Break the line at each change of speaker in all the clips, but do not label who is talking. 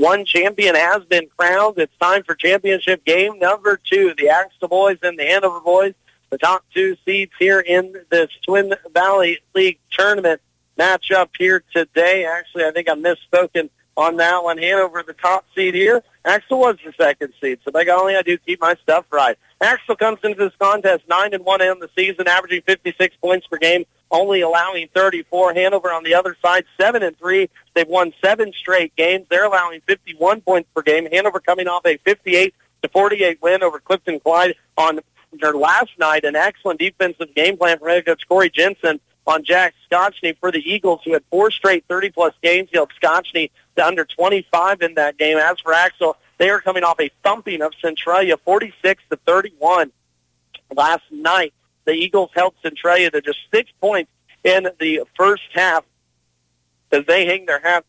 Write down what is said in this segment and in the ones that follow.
One champion has been crowned. It's time for championship game number 2. The Axtell boys and the Hanover boys, the top 2 seeds here in this Twin Valley League tournament matchup here today. Actually, I think I misspoken on that one. Hanover, the top seed here. Axtell was the second seed, so by golly, I do keep my stuff right. Axtell comes into this contest 9-1 in the season, averaging 56 points per game, only allowing 34. Hanover on the other side, 7-3. They've won 7 straight games. They're allowing 51 points per game. Hanover coming off a 58-48 win over Clifton Clyde on their last night. An excellent defensive game plan from head coach Corey Jensen on Jack Scotchney for the Eagles, who had 4 straight 30-plus games. He held Scotchney to under 25 in that game. As for Axtell, they are coming off a thumping of Centralia, 46-31 last night. The Eagles held Centralia to just 6 points in the first half as they hang their hat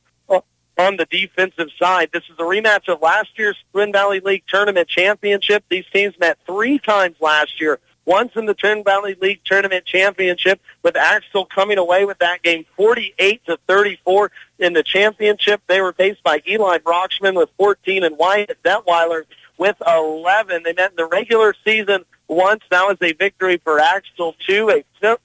on the defensive side. This is a rematch of last year's Twin Valley League Tournament Championship. These teams met 3 times last year. Once in the Twin Valley League Tournament Championship, with Axtell coming away with that game 48-34. In the championship, they were faced by Eli Brockschman with 14 and Wyatt Detweiler with 11. They met in the regular season once. That was a victory for Axtell, 2, a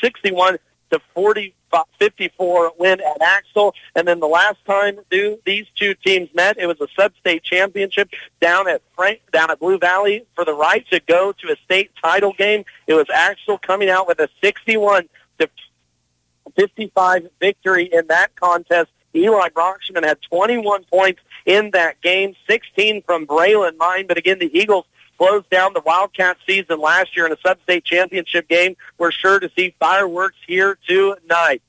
61-54 win at Axtell. And then the last time these 2 teams met, it was a sub-state championship down at Blue Valley for the right to go to a state title game. It was Axtell coming out with a 61-55 victory in that contest. Eli Brockschman had 21 points in that game, 16 from Braylon Mine. But again, the Eagles closed down the Wildcat season last year in a sub-state championship game. We're sure to see fireworks here tonight.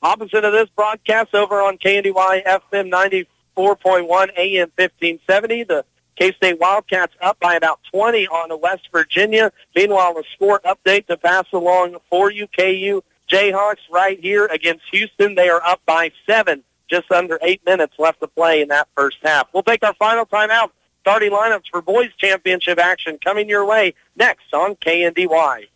Opposite of this broadcast over on KNDY FM 94.1 AM 1570, the K-State Wildcats up by about 20 on West Virginia. Meanwhile, a score update to pass along for you. KU Jayhawks right here against Houston. They are up by 7, just under 8 minutes left to play in that first half. We'll take our final timeout. Starting lineups for boys championship action coming your way next on KNDY.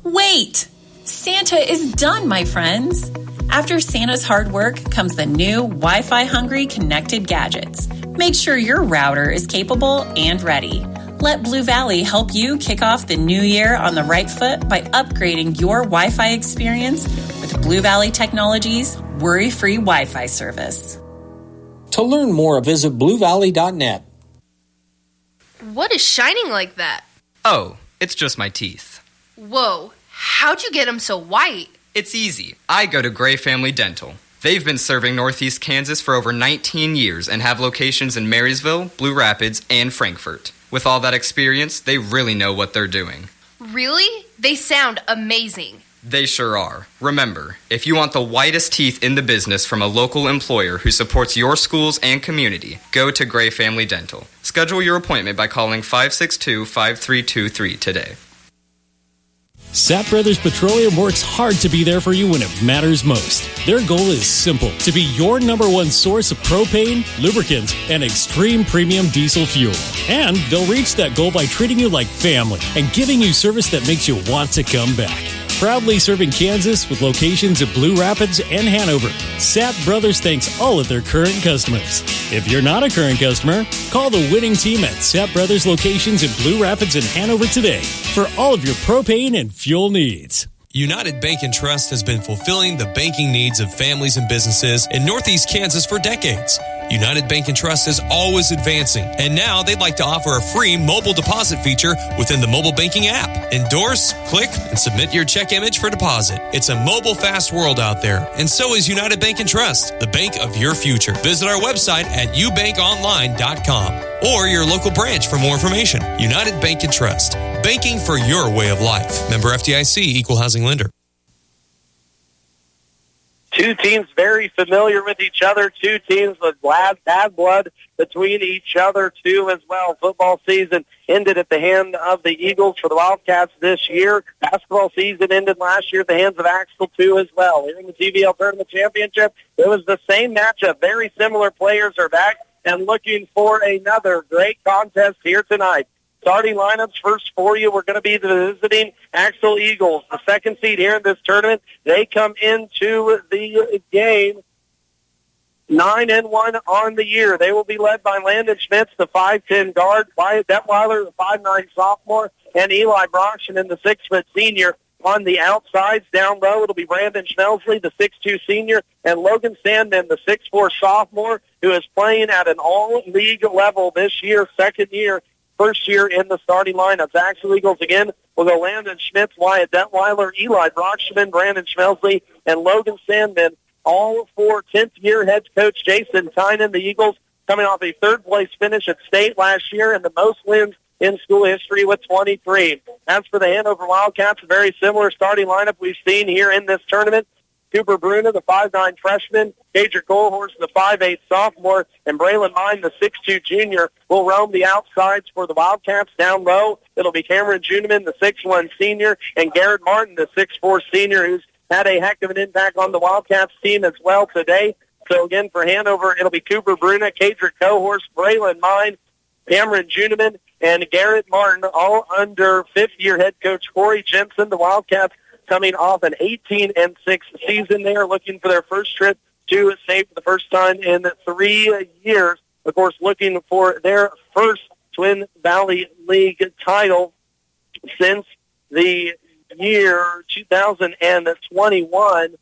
Wait! Santa is done, my friends. After Santa's hard work comes the new Wi-Fi hungry connected gadgets. Make sure your router is capable and ready. Let Blue Valley help you kick off the new year on the right foot by upgrading your Wi-Fi experience with Blue Valley Technologies' worry-free Wi-Fi service.
To learn more, visit bluevalley.net.
What is shining like that?
Oh, it's just my teeth.
Whoa, how'd you get them so white?
It's easy. I go to Gray Family Dental. They've been serving Northeast Kansas for over 19 years and have locations in Marysville, Blue Rapids, and Frankfort. With all that experience, they really know what they're doing.
Really? They sound amazing.
They sure are. Remember, if you want the whitest teeth in the business from a local employer who supports your schools and community, go to Gray Family Dental. Schedule your appointment by calling 562-5323 today.
Sapp Brothers Petroleum works hard to be there for you when it matters most. Their goal is simple: to be your number one source of propane, lubricants, and extreme premium diesel fuel. And they'll reach that goal by treating you like family and giving you service that makes you want to come back. Proudly serving Kansas with locations at Blue Rapids and Hanover, Sapp Brothers thanks all of their current customers. If you're not a current customer, call the winning team at Sapp Brothers locations in Blue Rapids and Hanover today for all of your propane and fuel needs.
United Bank and Trust has been fulfilling the banking needs of families and businesses in Northeast Kansas for decades. United Bank and Trust is always advancing, and now they'd like to offer a free mobile deposit feature within the mobile banking app. Endorse, click, and submit your check image for deposit. It's a mobile fast world out there, and so is United Bank and Trust, the bank of your future. Visit our website at ubankonline.com or your local branch for more information. United Bank and Trust, banking for your way of life. Member FDIC, Equal Housing Lender.
Two teams very familiar with each other, 2 teams with bad blood between each other, too, as well. Football season ended at the hand of the Eagles for the Wildcats this year. Basketball season ended last year at the hands of Axtell, too, as well. Here in the TVL Tournament Championship, it was the same matchup. Very similar players are back and looking for another great contest here tonight. Starting lineups first for you, we're going to be the visiting Axtell Eagles, the second seed here in this tournament. They come into the game 9-1 on the year. They will be led by Landon Schmitz, the 5'10 guard, Wyatt Detweiler, the 5'9 sophomore, and Eli Broxton, the 6' senior. On the outsides, down low, it'll be Brandon Schmelsley, the 6'2 senior, and Logan Sandman, the 6'4 sophomore, who is playing at an all-league level this year, second year, first year in the starting lineups. Axtell Eagles again will go Landon Schmitz, Wyatt Detweiler, Eli Broxton, Brandon Schmelsley, and Logan Sandman, all for 10th-year head coach Jason Tynan. The Eagles coming off a third-place finish at state last year and the most wins in school history with 23. As for the Hanover Wildcats, a very similar starting lineup we've seen here in this tournament. Cooper Bruna, the 5'9 freshman, Cadric Colhorst, the 5'8 sophomore, and Braylon Mine, the 6'2 junior, will roam the outsides for the Wildcats. Down low, it'll be Cameron Juneman, the 6'1 senior, and Garrett Martin, the 6'4 senior, who's had a heck of an impact on the Wildcats team as well today. So again, for Hanover, it'll be Cooper Bruna, Cadric Colhorst, Braylon Mine, Cameron Juneman, and Garrett Martin, all under fifth-year head coach Corey Jensen. The Wildcats coming off an 18-6 season. They are looking for their first trip to state for the first time in 3 years. Of course, looking for their first Twin Valley League title since the year 2021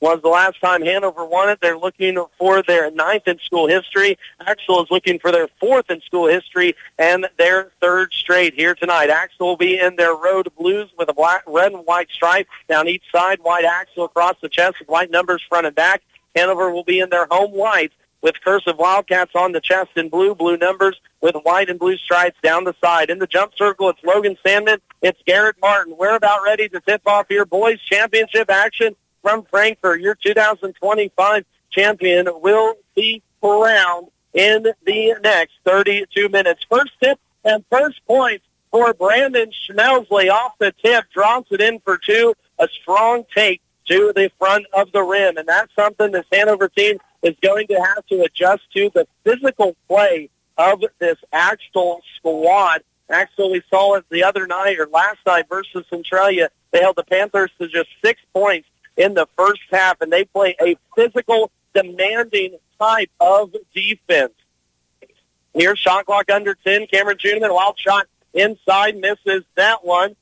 was the last time Hanover won it. They're looking for their 9th in school history. Axtell is looking for their 4th in school history and their 3rd straight here tonight. Axtell will be in their road blues with a black, red and white stripe down each side, white Axtell across the chest with white numbers front and back. Hanover will be in their home white with cursive Wildcats on the chest in blue, blue numbers with white and blue stripes down the side. In the jump circle, it's Logan Sandman. It's Garrett Martin. We're about ready to tip off here. Boys championship action from Frankfort. Your 2025 champion will be crowned in the next 32 minutes. First tip and first point for Brandon Schmelsley off the tip. Drops it in for two. A strong take to the front of the rim. And that's something this Hanover team is going to have to adjust to. The physical play of this Axtell squad. Axtell, we saw it the other night or last night versus Centralia. They held the Panthers to just 6 points in the first half, and they play a physical, demanding type of defense. Here's shot clock under 10. Cameron Juneman, wild shot inside, misses that one.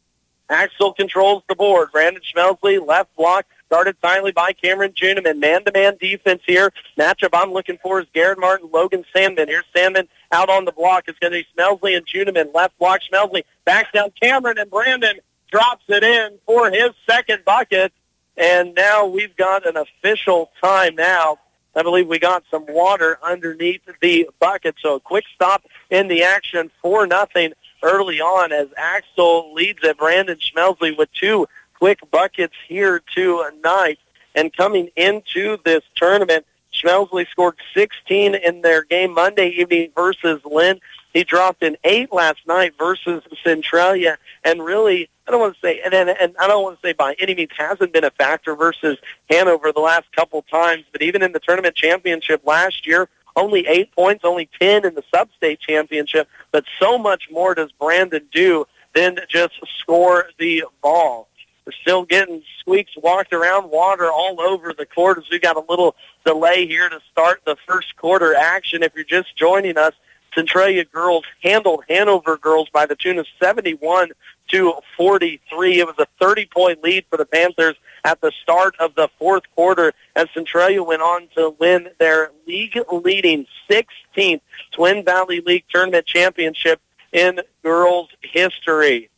Axtell controls the board. Brandon Schmelsley, left block, started silently by Cameron Juneman. Man-to-man defense here. Matchup I'm looking for is Garrett Martin, Logan Sandman. Here's Sandman out on the block. It's going to be Schmelsley and Juneman. Left block, Schmelsley backs down Cameron, and Brandon drops it in for his second bucket. And now we've got an official timeout. I believe we got some water underneath the bucket. So a quick stop in the action, 4-0 early on as Axtell leads at Brandon Schmelsley with 2 quick buckets here tonight. And coming into this tournament, Schmelsley scored 16 in their game Monday evening versus Lynn. He dropped an 8 last night versus Centralia, and really, I don't want to say, and I don't want to say by any means hasn't been a factor versus Hanover the last couple times, but even in the tournament championship last year, only 8 points, only 10 in the sub-state championship, but so much more does Brandon do than just score the ball. We're still getting squeaks walked around, water all over the court as we got a little delay here to start the first quarter action. If you're just joining us, Centralia girls handled Hanover girls by the tune of 71-43. It was a 30-point lead for the Panthers at the start of the fourth quarter as Centralia went on to win their league-leading 16th Twin Valley League Tournament Championship in girls history.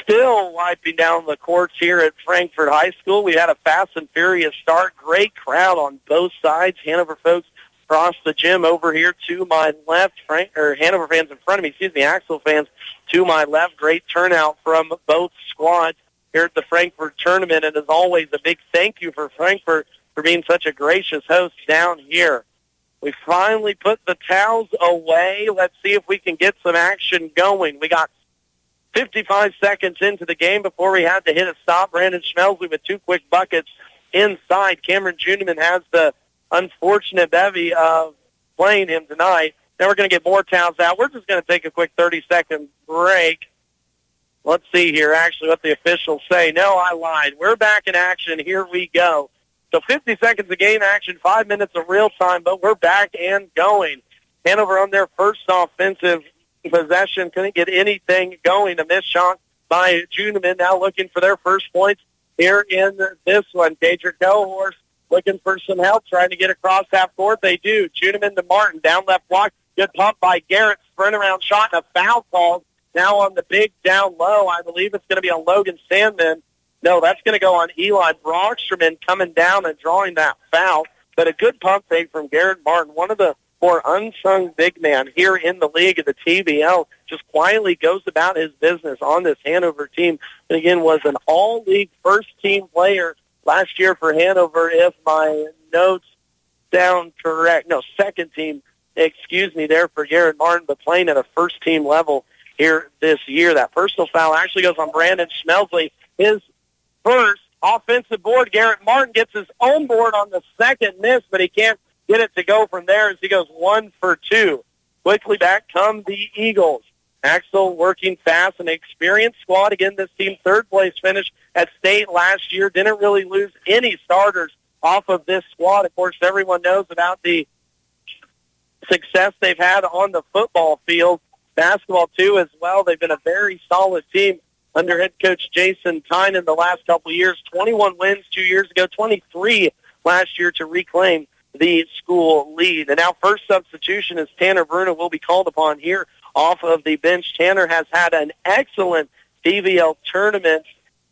Still wiping down the courts here at Frankfort High School. We had a fast and furious start. Great crowd on both sides. Hanover folks across the gym over here to my left. Hanover fans in front of me, Axtell fans to my left. Great turnout from both squads here at the Frankfort tournament. And as always, a big thank you for Frankfort for being such a gracious host down here. We finally put the towels away. Let's see if we can get some action going. We got 55 seconds into the game before we had to hit a stop. Brandon Schmelsley with 2 quick buckets inside. Cameron Juneman has the unfortunate bevy of playing him tonight. Then we're going to get more towels out. We're just going to take a quick 30-second break. Let's see here, actually, what the officials say. No, I lied. We're back in action. Here we go. So 50 seconds of game action, 5 minutes of real time, but we're back and going. Hanover on their first offensive possession couldn't get anything going. A missed shot by Juneman, now looking for their first points here in this one. Daedric Cohorse looking for some help, trying to get across half court. They do. Juneman to Martin, down left block. Good pump by Garrett. Sprint around shot and a foul called. Now on the big down low, I believe it's going to be on Logan Sandman. No, that's going to go on Eli Brocksterman coming down and drawing that foul. But a good pump fake from Garrett Martin, one of the more unsung big man here in the league at the TVL, just quietly goes about his business on this Hanover team. And again, was an all-league first-team player last year for Hanover, if my notes sound correct. No, second team, excuse me, there for Garrett Martin, but playing at a first-team level here this year. That personal foul actually goes on Brandon Schmelsley. His first offensive board. Garrett Martin gets his own board on the second miss, but he can't get it to go from there as he goes 1 for 2. Quickly back come the Eagles. Axtell working fast, an experienced squad. Again, this team third place finish at state last year. Didn't really lose any starters off of this squad. Of course, everyone knows about the success they've had on the football field. Basketball, too, as well. They've been a very solid team under head coach Jason Tynan the last couple of years. 21 wins 2 years ago, 23 last year to reclaim the school lead. And now first substitution is Tanner Bruno will be called upon here off of the bench. Tanner has had an excellent TVL tournament.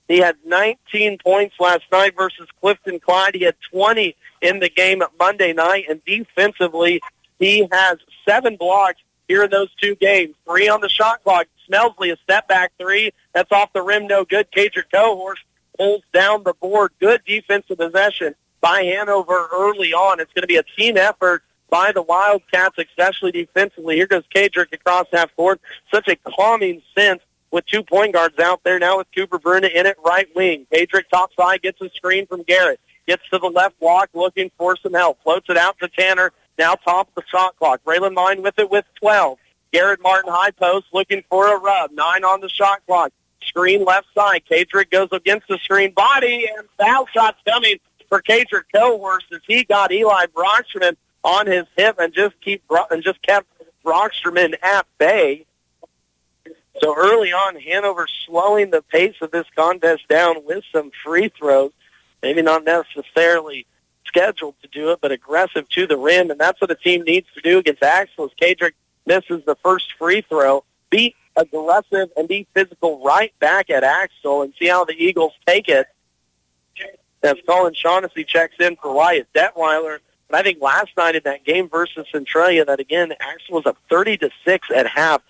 He had 19 points last night versus Clifton Clyde. He had 20 in the game Monday night. And defensively, he has 7 blocks here in those 2 games. 3 on the shot clock. Smelsley, a step-back 3. That's off the rim, no good. Daedric Cohorse pulls down the board. Good defensive possession by Hanover early on. It's going to be a team effort by the Wildcats, especially defensively. Here goes Daedric across half court. Such a calming sense with 2 point guards out there now with Cooper Bruna in it right wing. Daedric top side gets a screen from Garrett. Gets to the left block looking for some help. Floats it out to Tanner. Now top of the shot clock. Braylon Mine with it with 12. Garrett Martin high post looking for a rub. 9 on the shot clock. Screen left side. Daedric goes against the screen body, and foul shots coming for Daedric Cohorse as he got Eli Brocksterman on his hip and just kept Brocksterman at bay. So early on, Hanover slowing the pace of this contest down with some free throws. Maybe not necessarily scheduled to do it, but aggressive to the rim, and that's what the team needs to do against Axtell as Daedric misses the first free throw. Be aggressive and be physical right back at Axtell and see how the Eagles take it. As Colin Shaughnessy checks in for Wyatt Detweiler. But I think last night in that game versus Centralia, that again, Axtell was up 30-6 at half.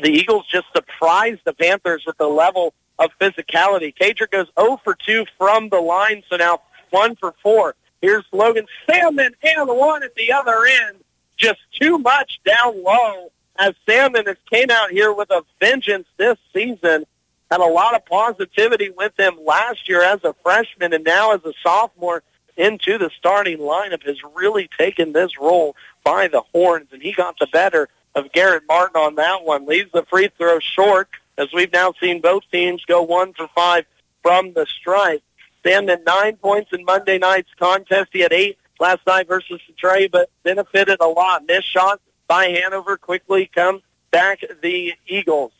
The Eagles just surprised the Panthers with the level of physicality. Daedric goes 0 for 2 from the line, so now 1 for 4. Here's Logan Salmon and the one at the other end. Just too much down low as Salmon has came out here with a vengeance this season. Had a lot of positivity with him last year as a freshman, and now as a sophomore into the starting lineup has really taken this role by the horns, and he got the better of Garrett Martin on that one. Leaves the free throw short as we've now seen both teams go 1 for 5 from the stripe. Salmon 9 points in Monday night's contest. He had 8 last night versus Centralia, but benefited a lot. Missed shot by Hanover. Quickly come back the Eagles.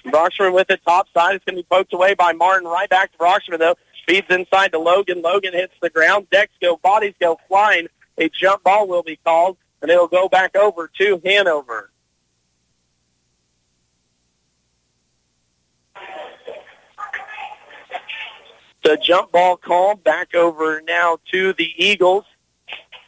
Brocksterman with it, top side. It's going to be poked away by Martin. Right back to Brocksterman, though. Feeds inside to Logan. Logan hits the ground. Decks go, bodies go flying. A jump ball will be called, and it'll go back over to Hanover. The jump ball call back over now to the Eagles.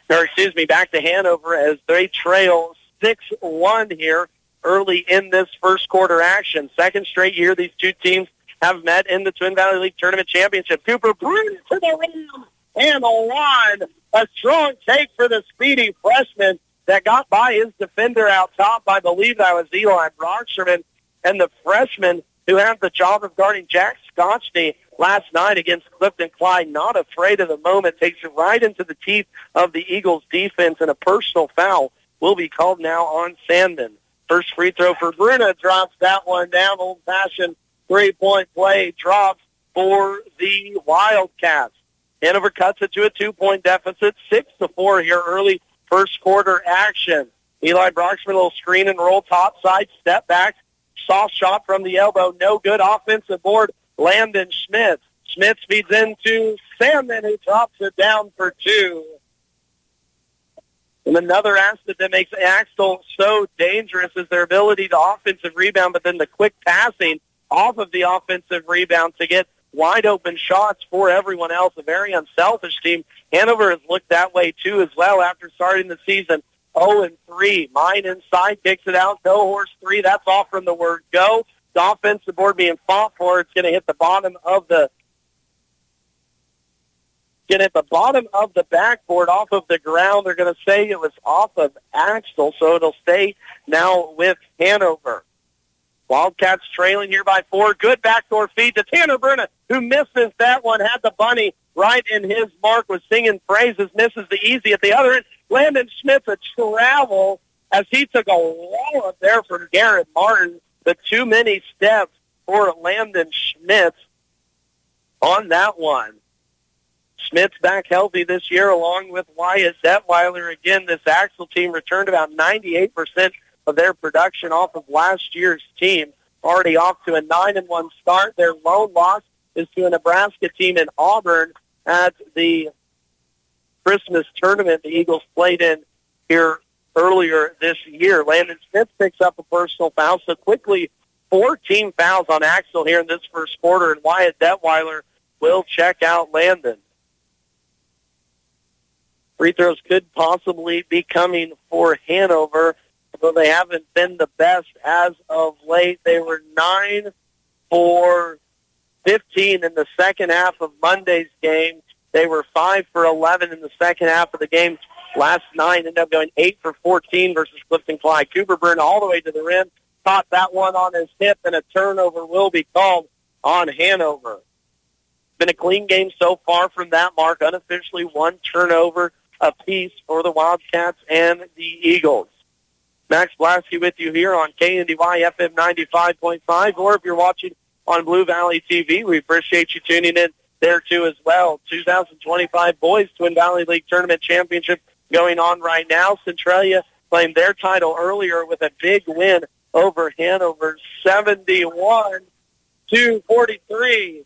Back to Hanover as they trail 6-1 here early in this first quarter action. Second straight year these two teams have met in the Twin Valley League Tournament Championship. Cooper Bruin to the rim and the line. A strong take for the speedy freshman that got by his defender out top. I believe that was Eli Brocksterman, and the freshman who had the job of guarding Jack Scotchney last night against Clifton Clyde, not afraid of the moment, takes it right into the teeth of the Eagles' defense, and a personal foul will be called now on Sandman. First free throw for Bruna drops that one down. Old-fashioned three-point play drops for the Wildcats. Hanover cuts it to a 2-point deficit, 6-4 here early first quarter action. Eli Broxman, a little screen and roll top side, step back, soft shot from the elbow, no good. Offensive board, Landon Schmitz. Schmitz feeds into Sandman, who drops it down for two. And another asset that makes Axtell so dangerous is their ability to offensive rebound, but then the quick passing off of the offensive rebound to get wide open shots for everyone else. A very unselfish team. Hanover has looked that way too as well after starting the season 0-3. Mine inside, kicks it out. No horse three. That's off from the word go. The offensive board being fought for. It's going to hit the bottom of the backboard off of the ground. They're going to say it was off of Axtell, so it'll stay now with Hanover. Wildcats trailing here by 4. Good backdoor feed to Tanner Bruna, who misses that one. Had the bunny right in his mark, was singing praises, misses the easy at the other end. Landon Schmitz a travel as he took a wallop there from Garrett Martin. The too many steps for Landon Schmitz on that one. Schmitz back healthy this year along with Wyatt Detweiler. Again, this Axtell team returned about 98% of their production off of last year's team. Already off to a 9-1 start. Their lone loss is to a Nebraska team in Auburn at the Christmas tournament the Eagles played in here earlier this year. Landon Smith picks up a personal foul, so quickly 14 fouls on Axtell here in this first quarter, and Wyatt Detweiler will check out Landon. Free throws could possibly be coming for Hanover, although they haven't been the best as of late. They were 9 for 15 in the second half of Monday's game. They were 5 for 11 in the second half of the game. Last night ended up going 8 for 14 versus Clifton Clyde. Cooper Byrne all the way to the rim, caught that one on his hip, and a turnover will be called on Hanover. Been a clean game so far from that mark. Unofficially 1 turnover apiece for the Wildcats and the Eagles. Max Blasky with you here on KNDY FM 95.5, or if you're watching on Blue Valley TV, we appreciate you tuning in there too as well. 2025 Boys Twin Valley League Tournament Championship going on right now. Centralia claimed their title earlier with a big win over Hanover, 71-43.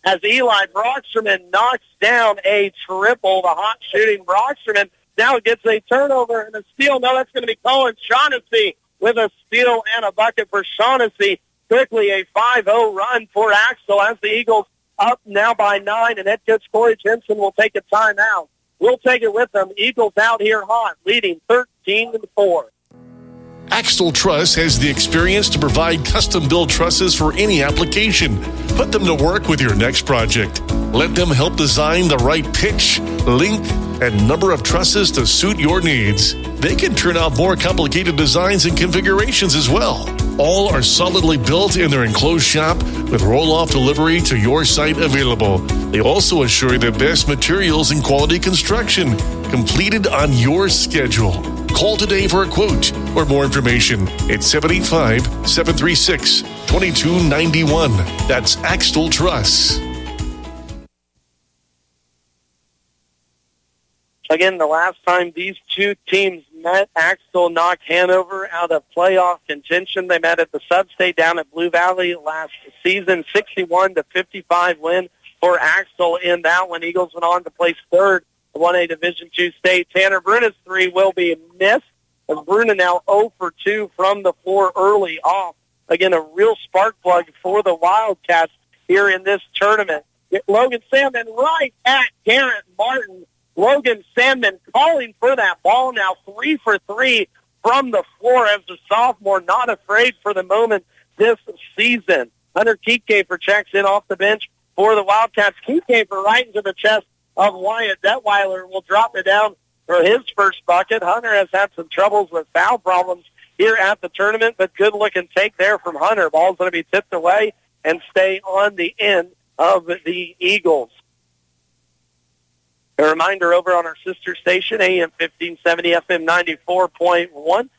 As Eli Broxterman knocks down a triple, the hot shooting Broxterman now gets a turnover and a steal. No, that's going to be Colin Shaughnessy with a steal and a bucket for Shaughnessy. Quickly a 5-0 run for Axtell as the Eagles up now by 9, and head coach Corey Jensen will take a timeout. We'll take it with them. Eagles out here hot, leading 13-4.
Axtell Truss has the experience to provide custom-built trusses for any application. Put them to work with your next project. Let them help design the right pitch, length, and number of trusses to suit your needs. They can turn out more complicated designs and configurations as well. All are solidly built in their enclosed shop with roll-off delivery to your site available. They also assure the best materials and quality construction, completed on your schedule. Call today for a quote or more information at 785-736-2291. That's Axtell Truss.
Again, the last time these two teams met, Axtell knocked Hanover out of playoff contention. They met at the Sub-State down at Blue Valley last season, 61-55 win for Axtell in that one. Eagles went on to place third in 1A Division II state. Tanner Bruna's three will be missed, as Bruna now 0 for 2 from the floor early off. Again, a real spark plug for the Wildcats here in this tournament. Logan Sandman right at Garrett Martin. Logan Sandman calling for that ball now, 3 for 3 from the floor as a sophomore, not afraid for the moment this season. Hunter Keatcaper checks in off the bench for the Wildcats. Keatcaper right into the chest of Wyatt Detweiler will drop it down for his first bucket. Hunter has had some troubles with foul problems here at the tournament, but good-looking take there from Hunter. Ball's going to be tipped away and stay on the end of the Eagles. A reminder over on our sister station, AM 1570, FM 94.1.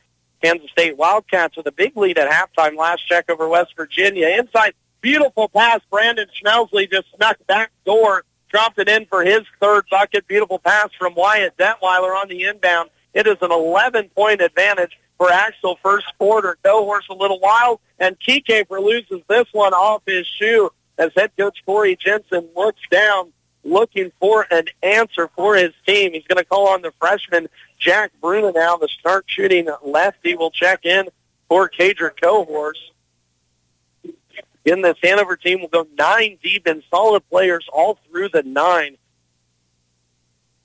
Kansas State Wildcats with a big lead at halftime. Last check over West Virginia. Inside, beautiful pass. Brandon Schmelsley just snuck back door, dropped it in for his third bucket. Beautiful pass from Wyatt Detweiler on the inbound. It is an 11-point advantage for Axtell first quarter. Cohorse a little wild, and Keycaper loses this one off his shoe as head coach Corey Jensen looks down, looking for an answer for his team. He's going to call on the freshman Jack Bruna now. The start shooting lefty will check in for Cager Cohorse. In this Hanover team will go 9 deep in solid players all through the 9.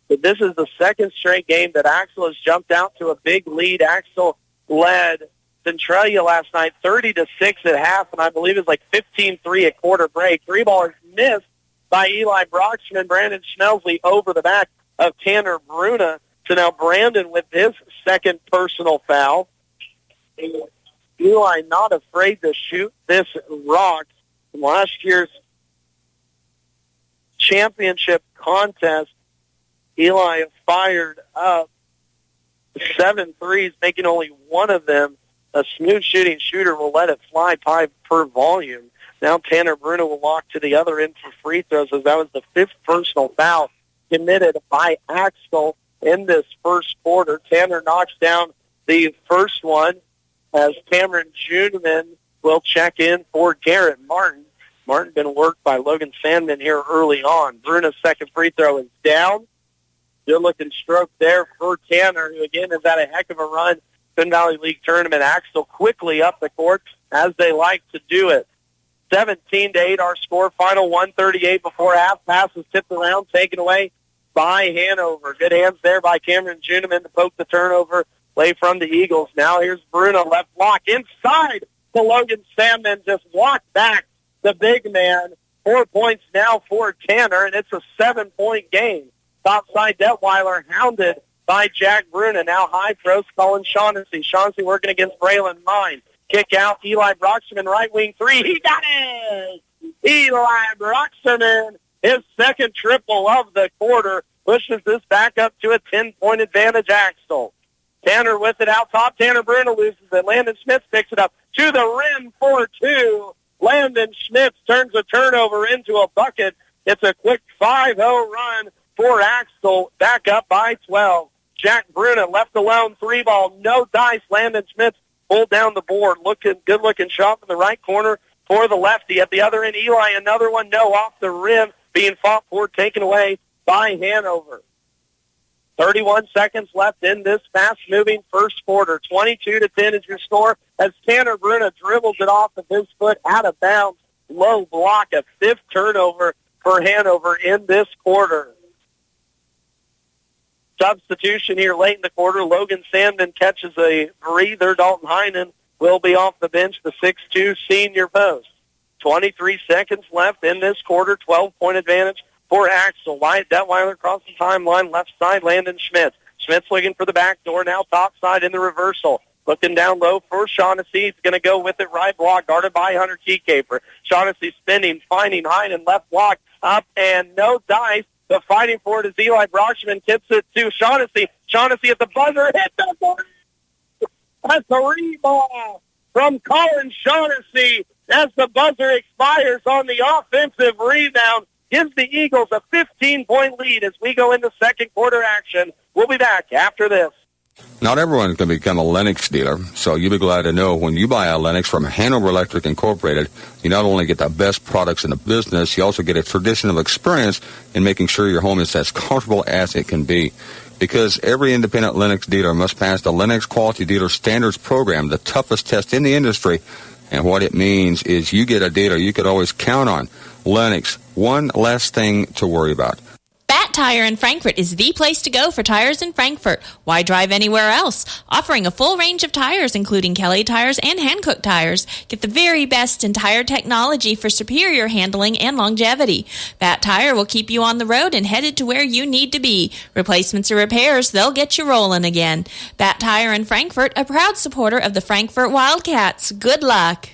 But this is the second straight game that Axtell has jumped out to a big lead. Axtell led Centralia last night 30-6 at half, and I believe it's like 15-3 at quarter break. 3 ballers missed by Eli Broxman and Brandon Schmelsley over the back of Tanner Bruna. So now Brandon with his second personal foul. Eli not afraid to shoot this rock from last year's championship contest. Eli fired up 7 threes, making only one of them. A smooth shooting shooter will let it fly per volume. Now Tanner Bruna will walk to the other end for free throws, as that was the 5th personal foul committed by Axtell in this first quarter. Tanner knocks down the first one as Cameron Juneman will check in for Garrett Martin. Martin been worked by Logan Sandman here early on. Bruna's second free throw is down. Good-looking stroke there for Tanner, who again has had a heck of a run. Twin Valley League tournament. Axtell quickly up the court as they like to do it. 17-8 our score. Final 1:38 before half. Pass is tipped around, taken away by Hanover. Good hands there by Cameron Juneman to poke the turnover. Play from the Eagles. Now here's Bruno, left block inside to Logan Sandman. Just walked back the big man. 4 points now for Tanner, and it's a 7-point game. Topside Detweiler hounded by Jack Bruna. Now high post Colin Shaughnessy. Shaughnessy working against Braylon Mine. Kick out, Eli Broxman, right wing 3. He got it! Eli Broxman, his second triple of the quarter, pushes this back up to a 10-point advantage, Axtell. Tanner with it out top. Tanner Bruna loses it. Landon Smith picks it up to the rim for 2. Landon Smith turns a turnover into a bucket. It's a quick 5-0 run for Axtell, back up by 12. Jack Bruna left alone, 3-ball, no dice. Landon Smith pulled down the board. Good-looking shot in the right corner for the lefty. At the other end, Eli, another one, no, off the rim, being fought for, taken away by Hanover. 31 seconds left in this fast-moving first quarter. 22-10 is your score as Tanner Bruna dribbles it off of his foot out of bounds. Low block, a 5th turnover for Hanover in this quarter. Substitution here late in the quarter. Logan Sandman catches a breather. Dalton Heinen will be off the bench, the 6'2 senior post. 23 seconds left in this quarter. 12-point advantage for Axtell. Wyatt Detweiler across the timeline. Left side, Landon Schmitz. Schmitz looking for the back door. Now top side in the reversal. Looking down low for Shaughnessy. He's going to go with it. Right block, guarded by Hunter Keycaper. Shaughnessy spinning, finding Heinen. Left block, up and no dice. But fighting for it is Eli Broxman. Tips it to Shaughnessy. Shaughnessy at the buzzer. Hit the three. That's a rebound from Colin Shaughnessy as the buzzer expires on the offensive rebound. Gives the Eagles a 15-point lead as we go into second quarter action. We'll be back after this.
Not everyone can become a Lennox dealer, so you'll be glad to know when you buy a Lennox from Hanover Electric Incorporated, you not only get the best products in the business, you also get a traditional experience in making sure your home is as comfortable as it can be. Because every independent Lennox dealer must pass the Lennox Quality Dealer Standards Program, the toughest test in the industry. And what it means is you get a dealer you could always count on. Lennox, one less thing to worry about.
Bat Tire in Frankfort is the place to go for tires in Frankfort. Why drive anywhere else? Offering a full range of tires, including Kelly tires and Hankook tires. Get the very best in tire technology for superior handling and longevity. Bat Tire will keep you on the road and headed to where you need to be. Replacements or repairs, they'll get you rolling again. Bat Tire in Frankfort, a proud supporter of the Frankfort Wildcats. Good luck.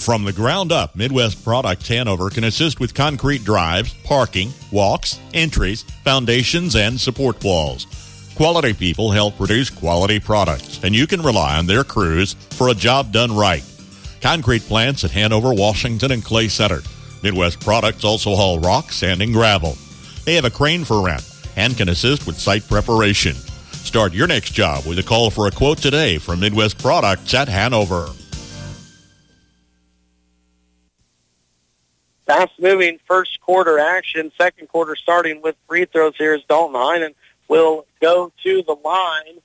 From the ground up, Midwest Products Hanover can assist with concrete drives, parking, walks, entries, foundations, and support walls. Quality people help produce quality products, and you can rely on their crews for a job done right. Concrete plants at Hanover, Washington, and Clay Center. Midwest Products also haul rock, sand, and gravel. They have a crane for rent and can assist with site preparation. Start your next job with a call for a quote today from Midwest Products at Hanover.
Fast-moving first quarter action. Second quarter starting with free throws here as Dalton Heinen will go to the line,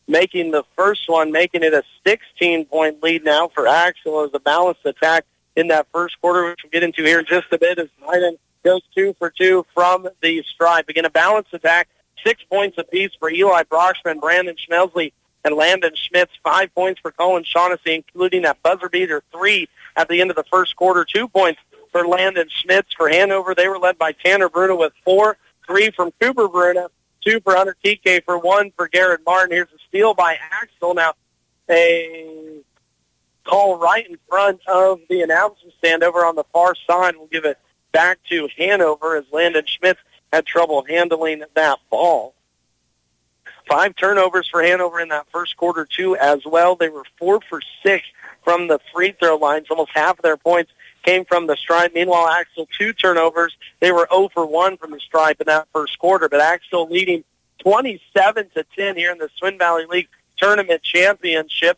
making the first one, making it a 16-point lead now for Axtell as a balanced attack in that first quarter, which we'll get into here in just a bit as Heinen goes 2 for 2 from the stripe. Again, a balanced attack, 6 points apiece for Eli Brockman, Brandon Schmelsley, and Landon Schmitz. 5 points for Colin Shaughnessy, including that buzzer beater 3 at the end of the first quarter. 2 points for Landon Schmitz. For Hanover, they were led by Tanner Bruna with 4, 3 from Cooper Bruna, 2 for Hunter TK, for 1 for Garrett Martin. Here's a steal by Axtell. Now, a call right in front of the announcing stand over on the far side. We'll give it back to Hanover as Landon Schmitz had trouble handling that ball. 5 turnovers for Hanover in that first quarter, too, as well. They were 4 for 6 from the free throw lines. Almost half of their points came from the stripe. Meanwhile, Axtell, 2 turnovers. They were 0 for 1 from the stripe in that first quarter, but Axtell leading 27-10 here in the Twin Valley League Tournament Championship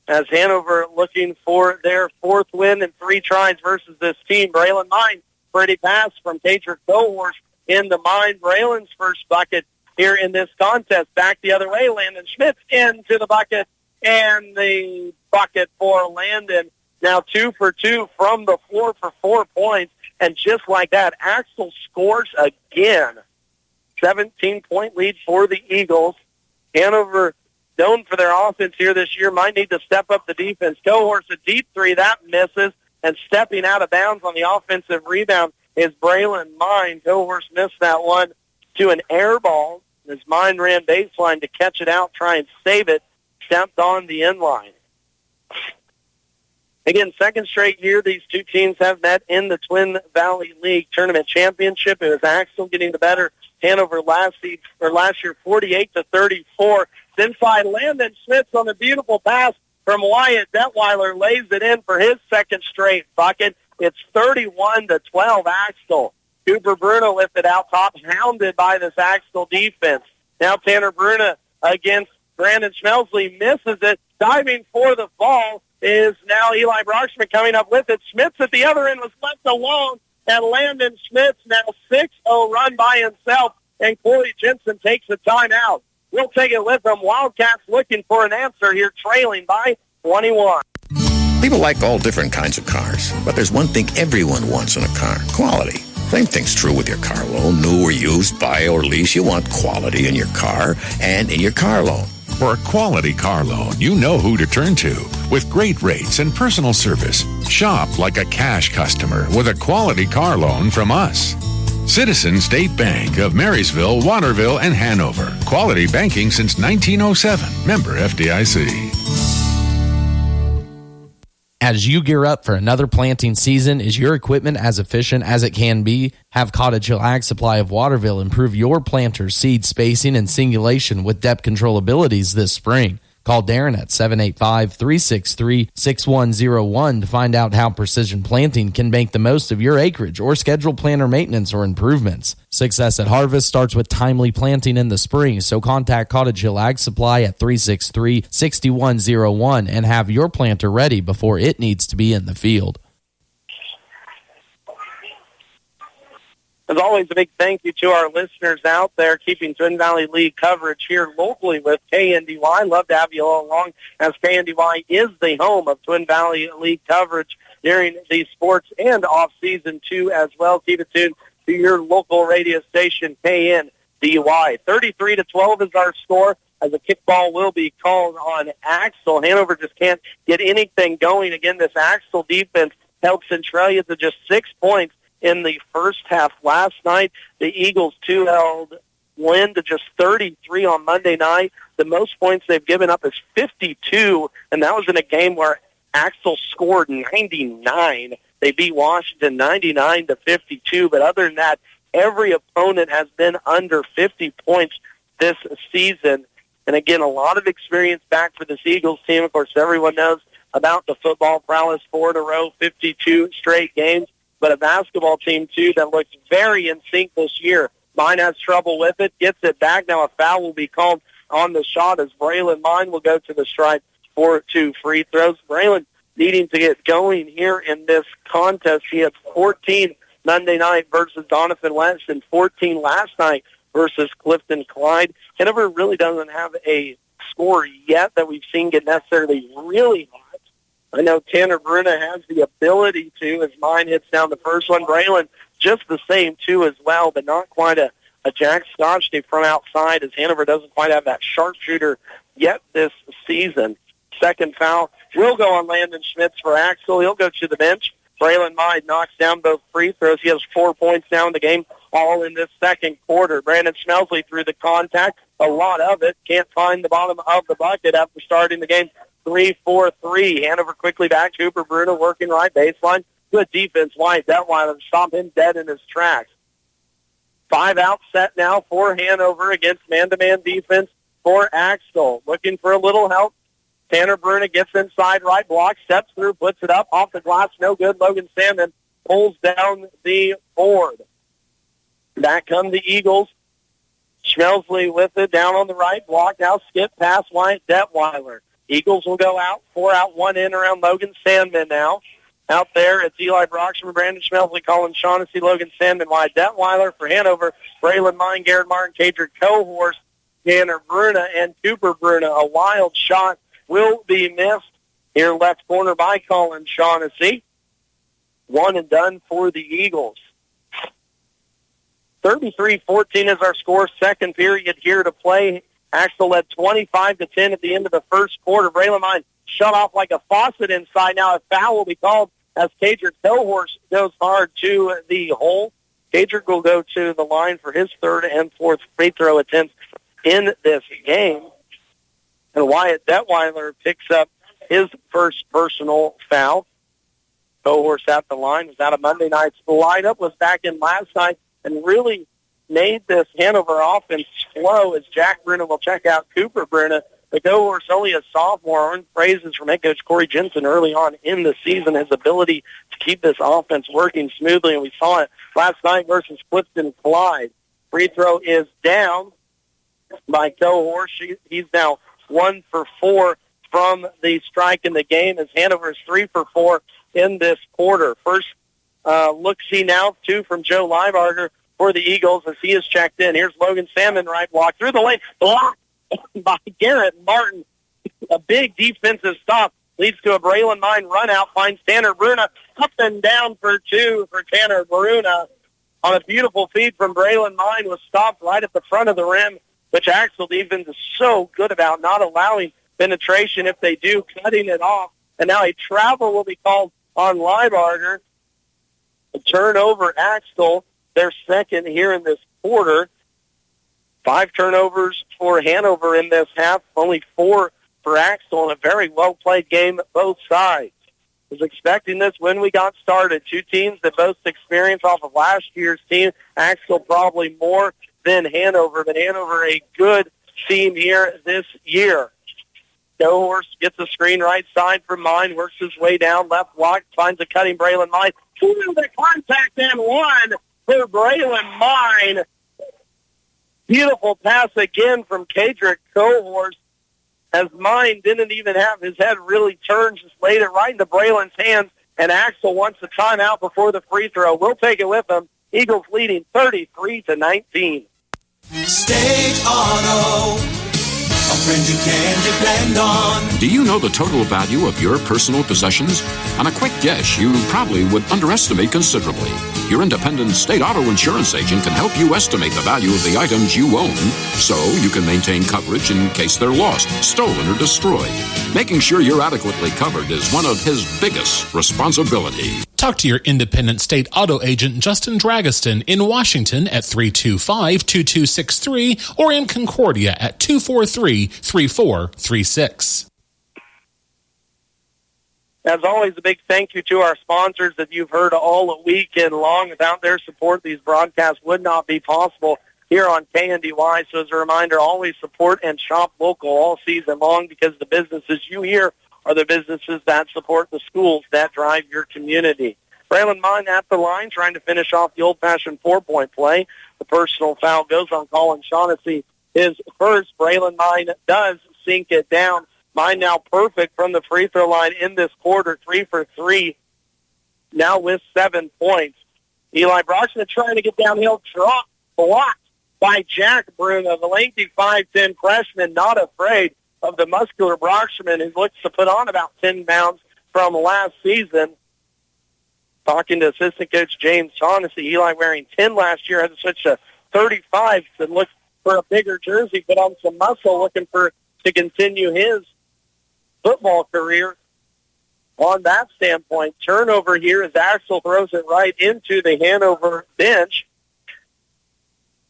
as Hanover looking for their 4th win in 3 tries versus this team. Braylon Mine, pretty pass from Tatrik Cohorst in the Mine. Braylon's first bucket here in this contest. Back the other way, Landon Schmitz into the bucket, and the bucket for Landon. Now 2 for 2 from the floor for 4 points, and just like that, Axtell scores again. 17-point lead for the Eagles. Hanover, known for their offense here this year, might need to step up the defense. Cohorst, a deep 3, that misses, and stepping out of bounds on the offensive rebound is Braylon Mine. Cohorst missed that one to an air ball. As Mine ran baseline to catch it out, try and save it, stepped on the end line. Again, second straight year these two teams have met in the Twin Valley League Tournament Championship. It was Axtell getting the better Hanover last year, 48-34. Inside, Landon Schmitz on a beautiful pass from Wyatt Detweiler lays it in for his second straight bucket. It's 31-12 Axtell. Cooper Bruna lifted out top, hounded by this Axtell defense. Now Tanner Bruna against Brandon Schmelsley, misses it. Diving for the ball is now Eli Brockman coming up with it. Schmitz at the other end was left alone, and Landon Schmitz now 6-0 run by himself, and Corey Jensen takes the timeout. We'll take it with them. Wildcats looking for an answer here, trailing by 21.
People like all different kinds of cars, but there's one thing everyone wants in a car: quality. Same thing's true with your car loan. New or used, buy or lease, you want quality in your car and in your car loan.
For a quality car loan, you know who to turn to. With great rates and personal service, shop like a cash customer with a quality car loan from us. Citizen State Bank of Marysville, Waterville, and Hanover. Quality banking since 1907. Member FDIC.
As you gear up for another planting season, is your equipment as efficient as it can be? Have Cottage Hill Ag Supply of Waterville improve your planter's seed spacing and singulation with depth control abilities this spring. Call Darren at 785-363-6101 to find out how precision planting can make the most of your acreage or schedule planter maintenance or improvements. Success at harvest starts with timely planting in the spring, so contact Cottage Hill Ag Supply at 363-6101 and have your planter ready before it needs to be in the field.
As always, a big thank you to our listeners out there keeping Twin Valley League coverage here locally with KNDY. Love to have you all along, as KNDY is the home of Twin Valley League coverage during the sports and off-season, too, as well. Keep it tuned to your local radio station, KNDY. 33-12 is our score, as a kickball will be called on Axtell. Hanover just can't get anything going. Again, this Axtell defense held Centralia to just 6 points in the first half last night. The Eagles, too, held Lynn to just 33 on Monday night. The most points they've given up is 52, and that was in a game where Axtell scored 99. They beat Washington 99-52, but other than that, every opponent has been under 50 points this season. And again, a lot of experience back for this Eagles team. Of course, everyone knows about the football prowess, 4 in a row, 52 straight games, but a basketball team, too, that looks very in sync this year. Mine has trouble with it, gets it back. Now a foul will be called on the shot as Braylon Mine will go to the stripe for 2 free throws. Braylon needing to get going here in this contest. He had 14 Monday night versus Donovan West and 14 last night versus Clifton Clyde. Hanover really doesn't have a score yet that we've seen get necessarily really hot. I know Tanner Bruna has the ability to, as Mine hits down the first one. Braylon just the same, too, as well, but not quite a Jack Scotchney from outside, as Hanover doesn't quite have that sharpshooter yet this season. Second foul will go on Landon Schmitz for Axtell. He'll go to the bench. Braylon Mine knocks down both free throws. He has 4 points now in the game, all in this second quarter. Brandon Schmelsley through the contact, a lot of it. Can't find the bottom of the bucket after starting the game 3-4-3. Hanover quickly back. Cooper Bruno working right baseline. Good defense. White Detweiler stop him dead in his tracks. 5 out set now for Hanover against man-to-man defense for Axtell. Looking for a little help. Tanner Bruna gets inside right block, steps through, puts it up, off the glass, no good. Logan Salmon pulls down the board. Back come the Eagles. Schmelsley with it down on the right block. Now skip past Wyatt Detweiler. Eagles will go out, 4 out, 1 in around Logan Sandman now. Out there, it's Eli Brockstrom, Brandon Schmelsley, Colin Shaughnessy, Logan Sandman, Wyatt Detweiler for Hanover, Braylon Mine, Garrett Martin, Cadrick Cohorse, Tanner Bruna, and Cooper Bruna. A wild shot will be missed here left corner by Colin Shaughnessy. 1 and done for the Eagles. 33-14 is our score. Second period here to play. Axtell led 25-10 at the end of the first quarter. Braylon Mine shut off like a faucet inside. Now a foul will be called as Cadrick Cohorse goes hard to the hole. Cadrick will go to the line for his third and fourth free throw attempts in this game. And Wyatt Detweiler picks up his first personal foul. Cohorse at the line was out of Monday night's lineup, was back in last night, and really made this Hanover offense slow as Jack Bruna will check out Cooper Bruna. The Cohorse only a sophomore, earned praises from head coach Corey Jensen early on in the season, his ability to keep this offense working smoothly, and we saw it last night versus Clifton Clyde. Free throw is down by Cohorse. He's now 1 for 4 from the strike in the game as Hanover is 3 for 4 in this quarter. First look-see now, 2 from Joe Liebarger for the Eagles as he is checked in. Here's Logan Salmon, right block through the lane, blocked by Garrett Martin. A big defensive stop leads to a Braylon Mine run out, finds Tanner Bruna, up and down for 2 for Tanner Bruna. On a beautiful feed from Braylon Mine was stopped right at the front of the rim, which Axtell defense is so good about not allowing penetration if they do, cutting it off. And now a travel will be called on Liebarger. A turnover, Axtell, their second here in this quarter. 5 turnovers for Hanover in this half, only 4 for Axtell, and a very well-played game both sides. I was expecting this when we got started. 2 teams that both experience off of last year's team. Axtell probably more than Hanover, but Hanover a good team here this year. Cohorse gets a screen right side from Mine, works his way down, left block, finds a cutting Braylon Mine. 2 the contact and 1 for Braylon Mine. Beautiful pass again from Cadrick Cohorse as Mine didn't even have his head really turned, just laid it right into Braylon's hands, and Axtell wants a timeout before the free throw. We'll take it with them. Eagles leading 33-19.
State Auto, a friend you can depend on.
Do you know the total value of your personal possessions? On a quick guess, you probably would underestimate considerably. Your independent state auto insurance agent can help you estimate the value of the items you own so you can maintain coverage in case they're lost, stolen, or destroyed. Making sure you're adequately covered is one of his biggest responsibilities.
Talk to your independent state auto agent, Justin Dragiston, in Washington at 325-2263 or in Concordia at 243-3436.
As always, a big thank you to our sponsors that you've heard all weekend long. Without their support, these broadcasts would not be possible here on KNDY. So as a reminder, always support and shop local all season long, because the businesses you hear are the businesses that support the schools that drive your community. Braylon Mine at the line, trying to finish off the old-fashioned 4-point play. The personal foul goes on Colin Shaughnessy. His first. Braylon Mine does sink it down. Mine now perfect from the free throw line in this quarter, 3 for 3, now with 7 points. Eli Brockman trying to get downhill, blocked by Jack Bruno, the lengthy 5'10 freshman, not afraid of the muscular Brockman, who looks to put on about 10 pounds from last season. Talking to assistant coach James Shaughnessy, Eli wearing 10 last year, had to switch to 35 to look for a bigger jersey, put on some muscle, looking to continue his football career. On that standpoint, turnover here as Axtell throws it right into the Hanover bench.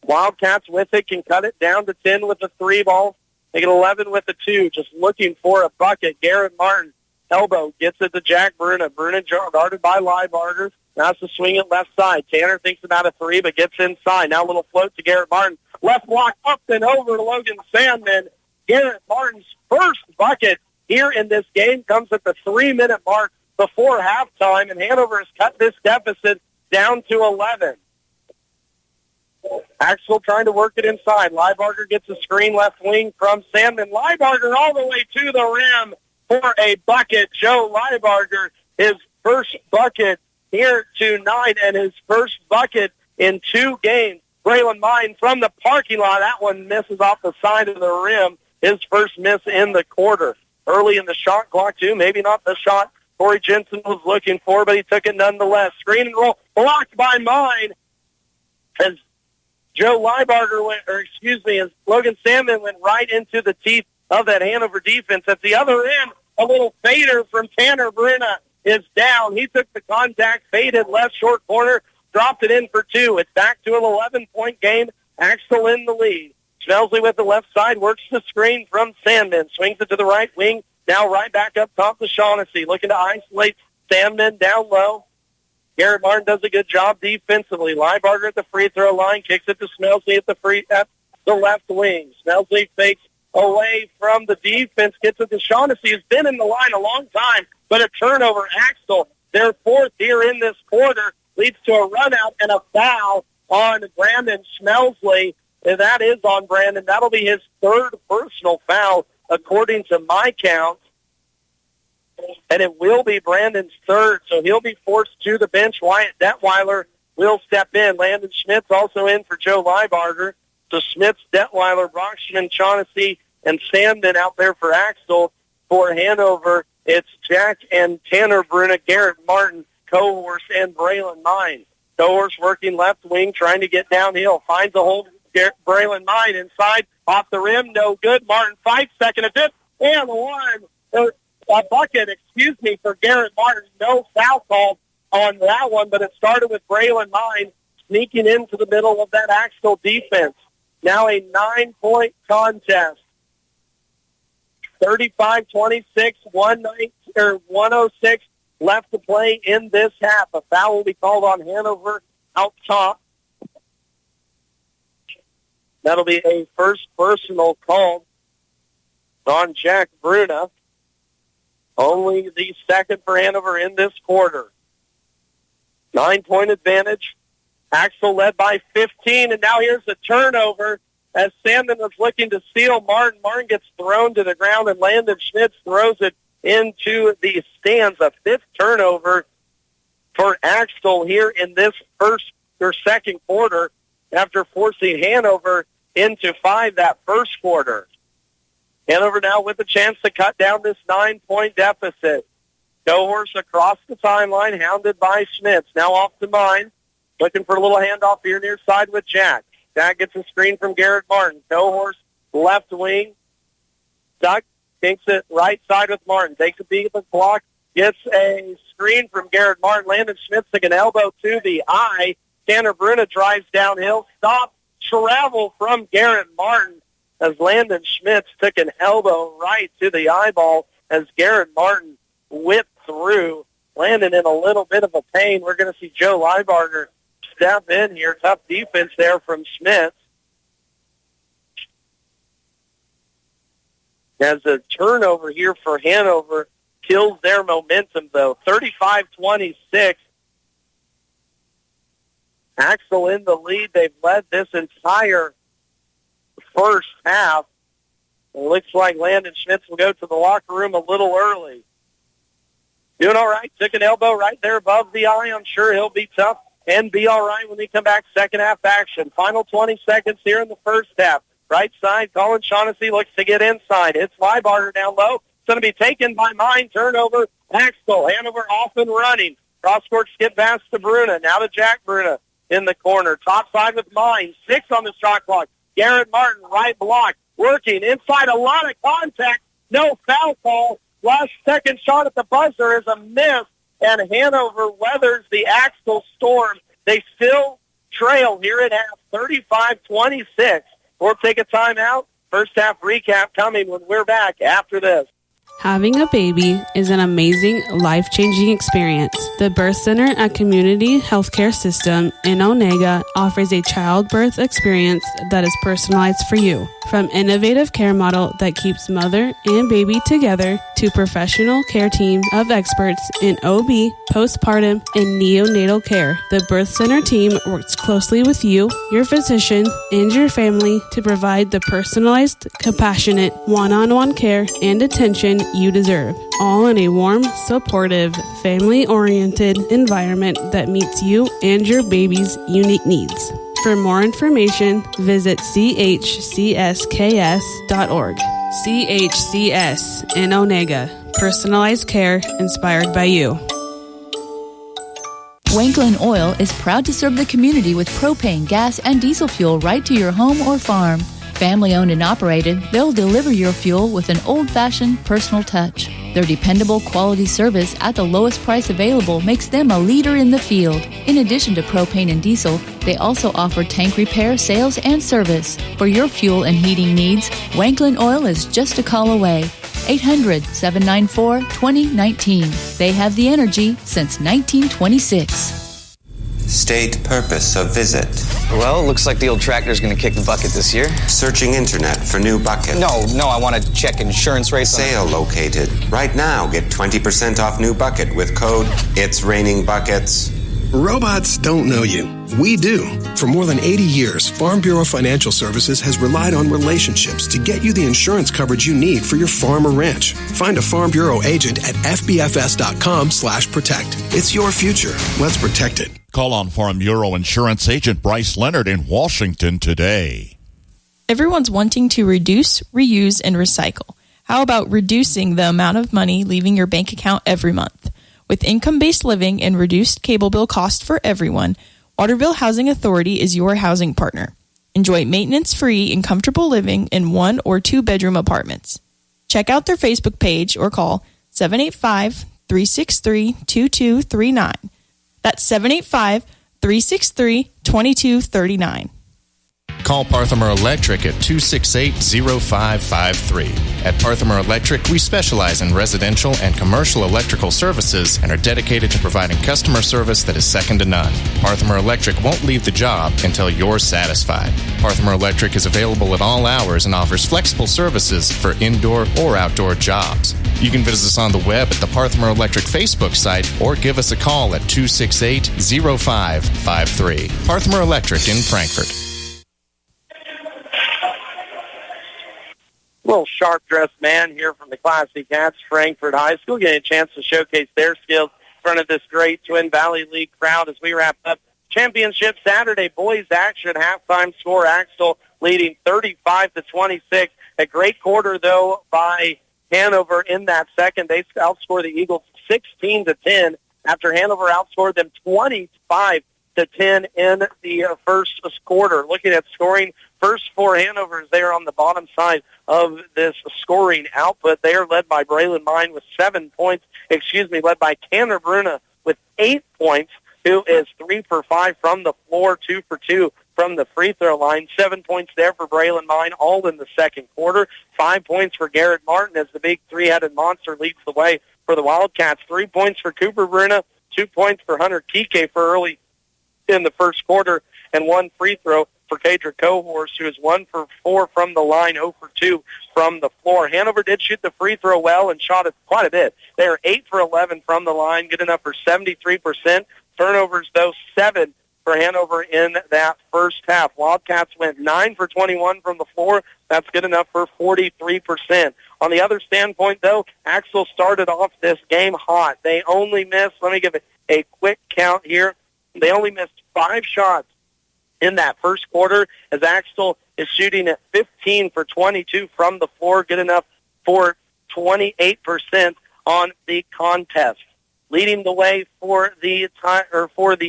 Wildcats with it, can cut it down to 10 with the 3 ball. They get 11 with the 2, just looking for a bucket. Garrett Martin, elbow, gets it to Jack Bruno. Bruno guarded by Liebarger. Now has to swing it left side. Tanner thinks about a 3, but gets inside. Now a little float to Garrett Martin. Left block up and over to Logan Sandman. Garrett Martin's first bucket here in this game comes at the 3-minute mark before halftime, and Hanover has cut this deficit down to 11. Axtell trying to work it inside. Liebarger gets a screen left wing from Sandman. Liebarger all the way to the rim for a bucket. Joe Liebarger, his first bucket here tonight, and his first bucket in 2 games. Braylon Mine from the parking lot. That one misses off the side of the rim. His first miss in the quarter. Early in the shot clock, too. Maybe not the shot Corey Jensen was looking for, but he took it nonetheless. Screen and roll blocked by Mine as Joe Liebarger as Logan Sandman went right into the teeth of that Hanover defense. At the other end, a little fader from Tanner Bruna is down. He took the contact, faded left short corner, dropped it in for 2. It's back to an 11-point game. Axtell in the lead. Schmelsley with the left side, works the screen from Sandman, swings it to the right wing, now right back up top to Shaughnessy, looking to isolate Sandman down low. Garrett Martin does a good job defensively. Liebarger at the free throw line, kicks it to Schmelsley at the left wing. Schmelsley fakes away from the defense, gets it to Shaughnessy, who's been in the line a long time, but a turnover. Axtell, their 4th here in this quarter, leads to a run out and a foul on Brandon Schmelsley. And that is on Brandon. That'll be his 3rd personal foul, according to my count. And it will be Brandon's 3rd, so he'll be forced to the bench. Wyatt Detweiler will step in. Landon Schmitz also in for Joe Liebarger. So Schmitz, Detweiler, Brockman, Shaughnessy, and Sandman out there for Axtell. For Hanover, it's Jack and Tanner Bruna, Garrett Martin, Cohorse, and Braylon Mine. Cohorse working left wing, trying to get downhill. Finds a hole. Braylon Mine inside, off the rim, no good. Martin, 5-second attempt, and a bucket, for Garrett Martin. No foul called on that one, but it started with Braylon Mine sneaking into the middle of that Axtell defense. Now a 9-point contest. 35-26, 106 left to play in this half. A foul will be called on Hanover out top. That'll be a first personal call on Jack Bruna. Only the 2nd for Hanover in this quarter. 9-point advantage. Axtell led by 15, and now here's the turnover as Sandman was looking to steal Martin. Martin gets thrown to the ground, and Landon Schmitz throws it into the stands. A 5th turnover for Axtell here in this first or second quarter after forcing Hanover into 5 that first quarter. Hanover now with a chance to cut down this 9-point deficit. Cohorse across the timeline, hounded by Schmitz. Now off to Mine. Looking for a little handoff here near side with Jack. Jack gets a screen from Garrett Martin. Cohorse left wing. Duck takes it right side with Martin. Takes a beat at the block. Gets a screen from Garrett Martin. Landon Schmitz took an elbow to the eye. Tanner Bruna drives downhill. Stop. Travel from Garrett Martin as Landon Schmitz took an elbow right to the eyeball as Garrett Martin whipped through. Landon in a little bit of a pain. We're going to see Joe Leibarger step in here. Tough defense there from Schmitz. As a turnover here for Hanover kills their momentum, though. 35-26. Axtell in the lead. They've led this entire first half. It looks like Landon Schmitz will go to the locker room a little early. Doing all right. Took an elbow right there above the eye. I'm sure he'll be tough and be all right when they come back second half action. Final 20 seconds here in the first half. Right side, Colin Shaughnessy looks to get inside. It's Leibarger down low. It's going to be taken by Mine. Turnover, Axtell. Hanover off and running. Cross-court skip pass to Bruna. Now to Jack Bruna in the corner. Top side with Mine. 6 on the shot clock. Garrett Martin, right block. Working inside. A lot of contact. No foul call. Last second shot at the buzzer is a miss. And Hanover weathers the Axtell storm. They still trail here at half. 35-26. We'll take a timeout. First half recap coming when we're back after this.
Having a baby is an amazing, life-changing experience. The Birth Center at Community Healthcare System in Onega offers a childbirth experience that is personalized for you. From innovative care model that keeps mother and baby together to professional care team of experts in OB, postpartum, and neonatal care, the Birth Center team works closely with you, your physician, and your family to provide the personalized, compassionate, one-on-one care and attention you deserve, all in a warm, supportive, family-oriented environment that meets you and your baby's unique needs. For more information, visit chcsks.org. CHCS in Onega. Personalized care inspired by you.
Wanklin Oil is proud to serve the community with propane, gas, and diesel fuel right to your home or farm. Family owned and operated, they'll deliver your fuel with an old-fashioned personal touch. Their dependable quality service at the lowest price available makes them a leader in the field. In addition to propane and diesel, they also offer tank repair, sales, and service. For your fuel and heating needs, Wanklin Oil is just a call away. 800-794-2019. They have the energy since 1926.
State purpose of visit.
Well, it looks like the old tractor's going to kick the bucket this year.
Searching internet for new bucket.
No, I want to check insurance rates.
Sale located. Right now, get 20% off new bucket with code It's Raining Buckets.
Robots don't know you. We do. For more than 80 years, Farm Bureau Financial Services has relied on relationships to get you the insurance coverage you need for your farm or ranch. Find a Farm Bureau agent at fbfs.com/protect. It's your future. Let's protect it.
Call on Farm Bureau Insurance Agent Bryce Leonard in Washington today.
Everyone's wanting to reduce, reuse, and recycle. How about reducing the amount of money leaving your bank account every month? With income-based living and reduced cable bill cost for everyone, Waterville Housing Authority is your housing partner. Enjoy maintenance-free and comfortable living in 1 or 2 bedroom apartments. Check out their Facebook page or call 785-363-2239. That's 785-363-2239.
Call Parthimer Electric at 268-0553. At Parthimer Electric, we specialize in residential and commercial electrical services and are dedicated to providing customer service that is second to none. Parthimer Electric won't leave the job until you're satisfied. Parthimer Electric is available at all hours and offers flexible services for indoor or outdoor jobs. You can visit us on the web at the Parthimer Electric Facebook site or give us a call at 268-0553. Parthimer Electric in Frankfort.
Little sharp-dressed man here from the Classy Cats, Frankfort High School, getting a chance to showcase their skills in front of this great Twin Valley League crowd as we wrap up Championship Saturday boys action. Halftime score, Axtell leading 35-26. A great quarter, though, by Hanover in that second. They outscored the Eagles 16-10 after Hanover outscored them 25-10 in the first quarter. Looking at scoring, first for Hanover is there on the bottom side of this scoring output. They are led by Braylon Mine with 7 points. Led by Tanner Bruna with 8 points, who is 3 for 5 from the floor, 2 for 2 from the free throw line. 7 points there for Braylon Mine, all in the second quarter. 5 points for Garrett Martin as the big three-headed monster leads the way for the Wildcats. 3 points for Cooper Bruna, 2 points for Hunter Kike for early in the first quarter, and 1 free throw for Kadra Cohorst, who is 1 for 4 from the line, 0 for 2 from the floor. Hanover did shoot the free throw well and shot it quite a bit. They are 8 for 11 from the line, good enough for 73%. Turnovers, though, 7 for Hanover in that first half. Wildcats went 9 for 21 from the floor. That's good enough for 43%. On the other standpoint, though, Axtell started off this game hot. They only missed, let me give it a quick count here, they only missed 5 shots in that first quarter, as Axtell is shooting at 15 for 22 from the floor, good enough for 28% on the contest. Leading the way for the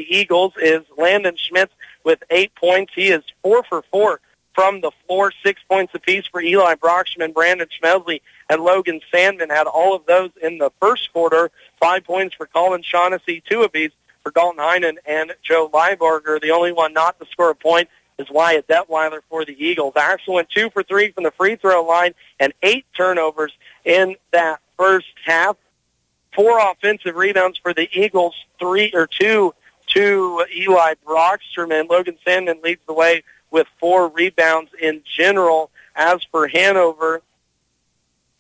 Eagles is Landon Schmitz with 8 points. He is 4 for 4 from the floor, 6 points apiece for Eli Brockshman, Brandon Schmesley, and Logan Sandman had all of those in the first quarter. 5 points for Colin Shaughnessy, 2 apiece for Dalton Heinen and Joe Liebarger. The only one not to score a point is Wyatt Detweiler for the Eagles. Axel went 2 for 3 from the free throw line and 8 turnovers in that first half. 4 offensive rebounds for the Eagles, 2 to Eli Brockstrom, and Logan Sandman leads the way with 4 rebounds in general. As for Hanover,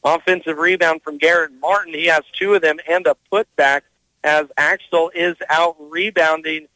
offensive rebound from Garrett Martin. He has 2 of them and a putback, as Axtell is out-rebounding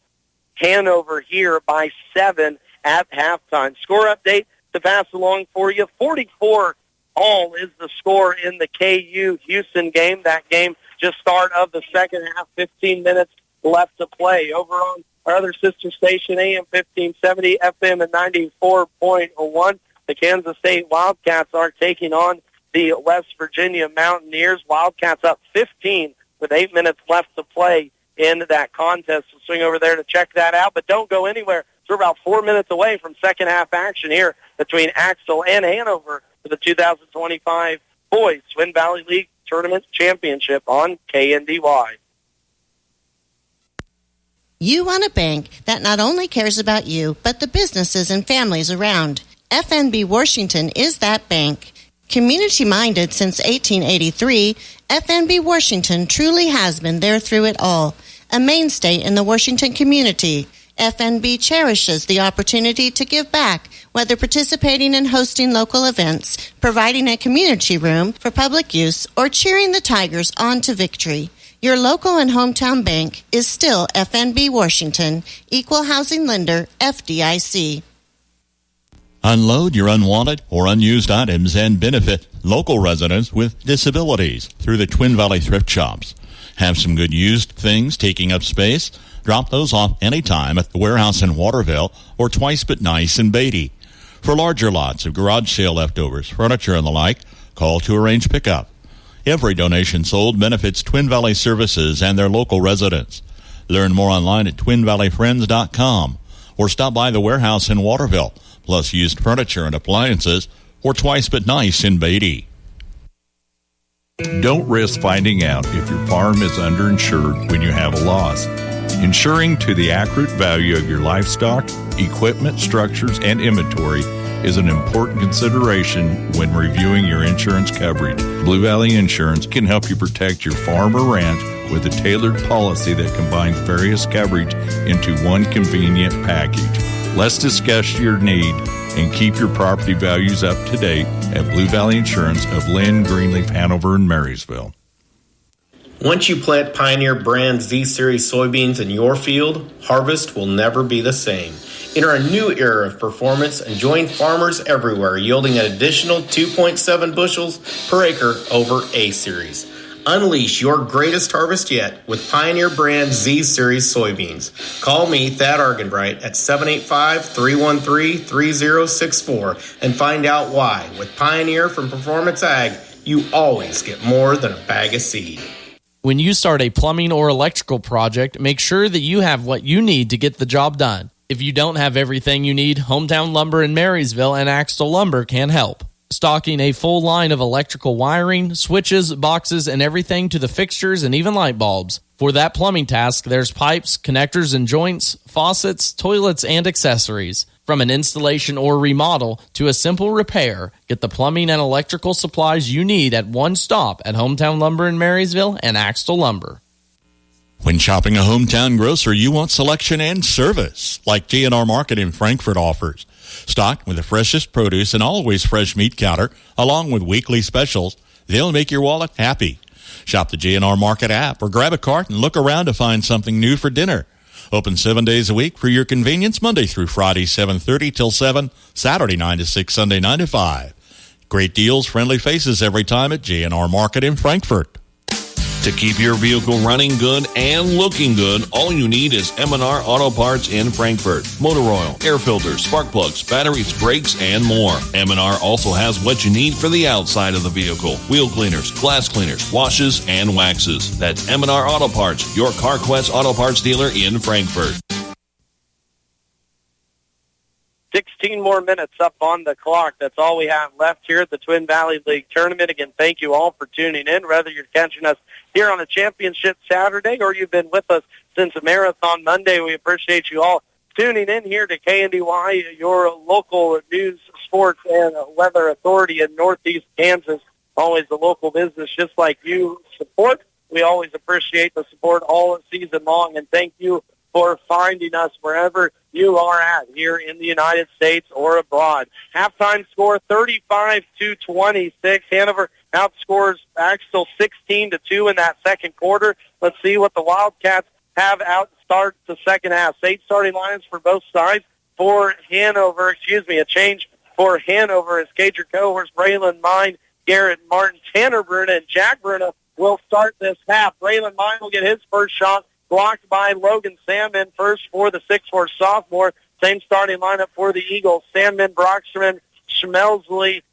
Hanover here by 7 at halftime. Score update to pass along for you. 44 all is the score in the KU Houston game. That game just start of the second half, 15 minutes left to play. Over on our other sister station, AM 1570, FM at 94.1, the Kansas State Wildcats are taking on the West Virginia Mountaineers. Wildcats up 15 with 8 minutes left to play in that contest. We'll swing over there to check that out, but don't go anywhere. We're about 4 minutes away from second half action here between Axtell and Hanover for the 2025 Boys Twin Valley League Tournament Championship on KNDY.
You want a bank that not only cares about you, but the businesses and families around. FNB Washington is that bank. Community-minded since 1883, FNB Washington truly has been there through it all, a mainstay in the Washington community. FNB cherishes the opportunity to give back, whether participating in hosting local events, providing a community room for public use, or cheering the Tigers on to victory. Your local and hometown bank is still FNB Washington, Equal Housing Lender, FDIC.
Unload your unwanted or unused items and benefit local residents with disabilities through the Twin Valley Thrift Shops. Have some good used things taking up space? Drop those off anytime at the warehouse in Waterville or Twice But Nice in Beatty. For larger lots of garage sale leftovers, furniture, and the like, call to arrange pickup. Every donation sold benefits Twin Valley Services and their local residents. Learn more online at twinvalleyfriends.com or stop by the warehouse in Waterville, plus used furniture and appliances, or Twice But Nice in Beatty.
Don't risk finding out if your farm is underinsured when you have a loss. Insuring to the accurate value of your livestock, equipment, structures, and inventory is an important consideration when reviewing your insurance coverage. Blue Valley Insurance can help you protect your farm or ranch with a tailored policy that combines various coverage into one convenient package. Let's discuss your need and keep your property values up to date at Blue Valley Insurance of Lynn, Greenleaf, Hanover, and Marysville.
Once you plant Pioneer brand Z-Series soybeans in your field, harvest will never be the same. Enter a new era of performance and join farmers everywhere yielding an additional 2.7 bushels per acre over A-Series. Unleash your greatest harvest yet with Pioneer brand Z-Series soybeans. Call me, Thad Argenbright, at 785-313-3064 and find out why. With Pioneer from Performance Ag, you always get more than a bag of seed.
When you start a plumbing or electrical project, make sure that you have what you need to get the job done. If you don't have everything you need, Hometown Lumber in Marysville and Axtell Lumber can help. Stocking a full line of electrical wiring, switches, boxes, and everything to the fixtures and even light bulbs. For that plumbing task, there's pipes, connectors and joints, faucets, toilets, and accessories. From an installation or remodel to a simple repair, get the plumbing and electrical supplies you need at one stop at Hometown Lumber in Marysville and Axtell Lumber.
When shopping a hometown grocer, you want selection and service, like G&R Market in Frankfort offers. Stocked with the freshest produce and always fresh meat counter, along with weekly specials, they'll make your wallet happy. Shop the G&R Market app or grab a cart and look around to find something new for dinner. Open 7 days a week for your convenience, Monday through Friday, 7:30 till 7, Saturday 9 to 6, Sunday 9 to 5. Great deals, friendly faces every time at G&R Market in Frankfort.
To keep your vehicle running good and looking good, all you need is M&R Auto Parts in Frankfort. Motor oil, air filters, spark plugs, batteries, brakes, and more. M&R also has what you need for the outside of the vehicle. Wheel cleaners, glass cleaners, washes, and waxes. That's M&R Auto Parts, your CarQuest Auto Parts dealer in Frankfort.
16 more minutes up on the clock. That's all we have left here at the Twin Valley League Tournament. Again, thank you all for tuning in, whether you're catching us here on a championship Saturday or you've been with us since a marathon Monday. We appreciate you all tuning in here to KNDY, your local news, sports, and weather authority in Northeast Kansas. Always a local business just like you support. We always appreciate the support all season long, and thank you for finding us wherever you are at here in the United States or abroad. Halftime score 35-26. Hanover outscores Axtell 16-2 in that second quarter. Let's see what the Wildcats have out start the second half. 8 starting lines for both sides for Hanover. A change for Hanover as Cager Cohorst, Braylon Mine, Garrett Martin, Tanner Bruna, and Jack Bruna will start this half. Braylon Mine will get his first shot, blocked by Logan Sandman, first for the 6'4" sophomore. Same starting lineup for the Eagles. Sandman, Brockstrom, Schmelsley,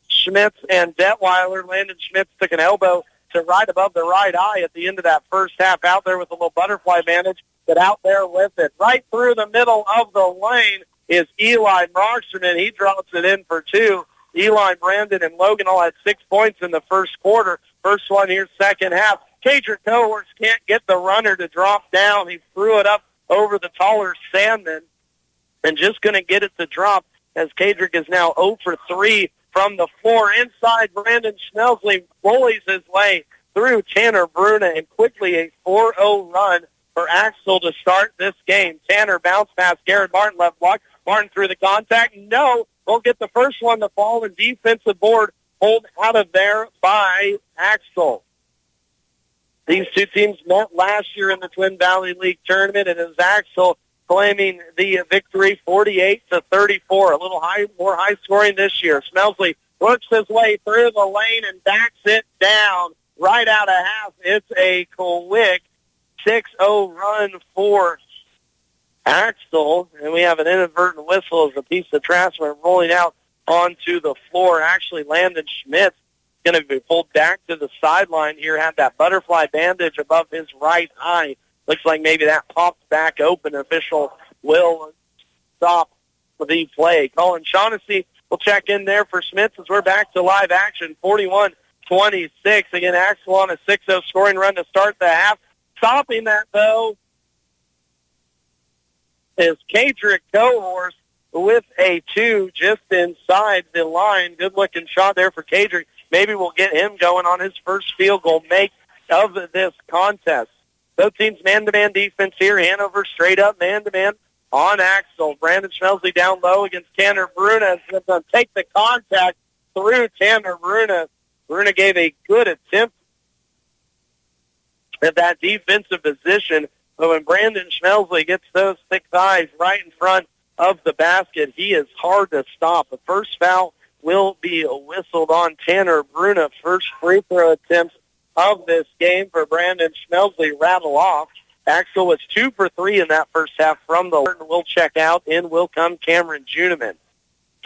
Schmitz, and Detweiler. Landon Schmitz took an elbow to right above the right eye at the end of that first half, out there with a little butterfly bandage, but out there with it. Right through the middle of the lane is Eli Brockstrom, and he drops it in for 2. Eli, Brandon, and Logan all had 6 points in the first quarter. First one here, second half. Cager Cohorst can't get the runner to drop down. He threw it up over the taller Sandman and just going to get it to drop as Cadrick is now 0 for 3 from the floor. Inside, Brandon Schmelsley bullies his way through Tanner Bruna, and quickly a 4-0 run for Axtell to start this game. Tanner bounced past Garrett Martin, left block. Martin through the contact. No, we'll get the first one to fall, and defensive board pulled out of there by Axtell. These two teams met last year in the Twin Valley League Tournament, and it was Axtell claiming the victory 48-34. A little more high scoring this year. Smelsley works his way through the lane and backs it down right out of half. It's a quick 6-0 run for Axtell, and we have an inadvertent whistle as a piece of trash went rolling out onto the floor. Actually, Landon Schmitz going to be pulled back to the sideline here, had that butterfly bandage above his right eye. Looks like maybe that popped back open. Official will stop the play. Colin Shaughnessy will check in there for Schmitz as we're back to live action. 41-26. Again, Axtell on a 6-0 scoring run to start the half. Stopping that, though, is Cadrick Cohorst with a 2 just inside the line. Good-looking shot there for Cadrick. Maybe we'll get him going on his first field goal make of this contest. Both teams man-to-man defense here. Hanover straight up man-to-man on Axtell. Brandon Schmelsley down low against Tanner Bruna. Is going to take the contact through Tanner Bruna. Bruna gave a good attempt at that defensive position, but when Brandon Schmelsley gets those thick thighs right in front of the basket, he is hard to stop. The first foul will be whistled on Tanner Bruna. First free throw attempts of this game for Brandon Schmelsley rattle off. Axtell was 2 for 3 in that first half from the line. Will check out, and will come Cameron Juneman.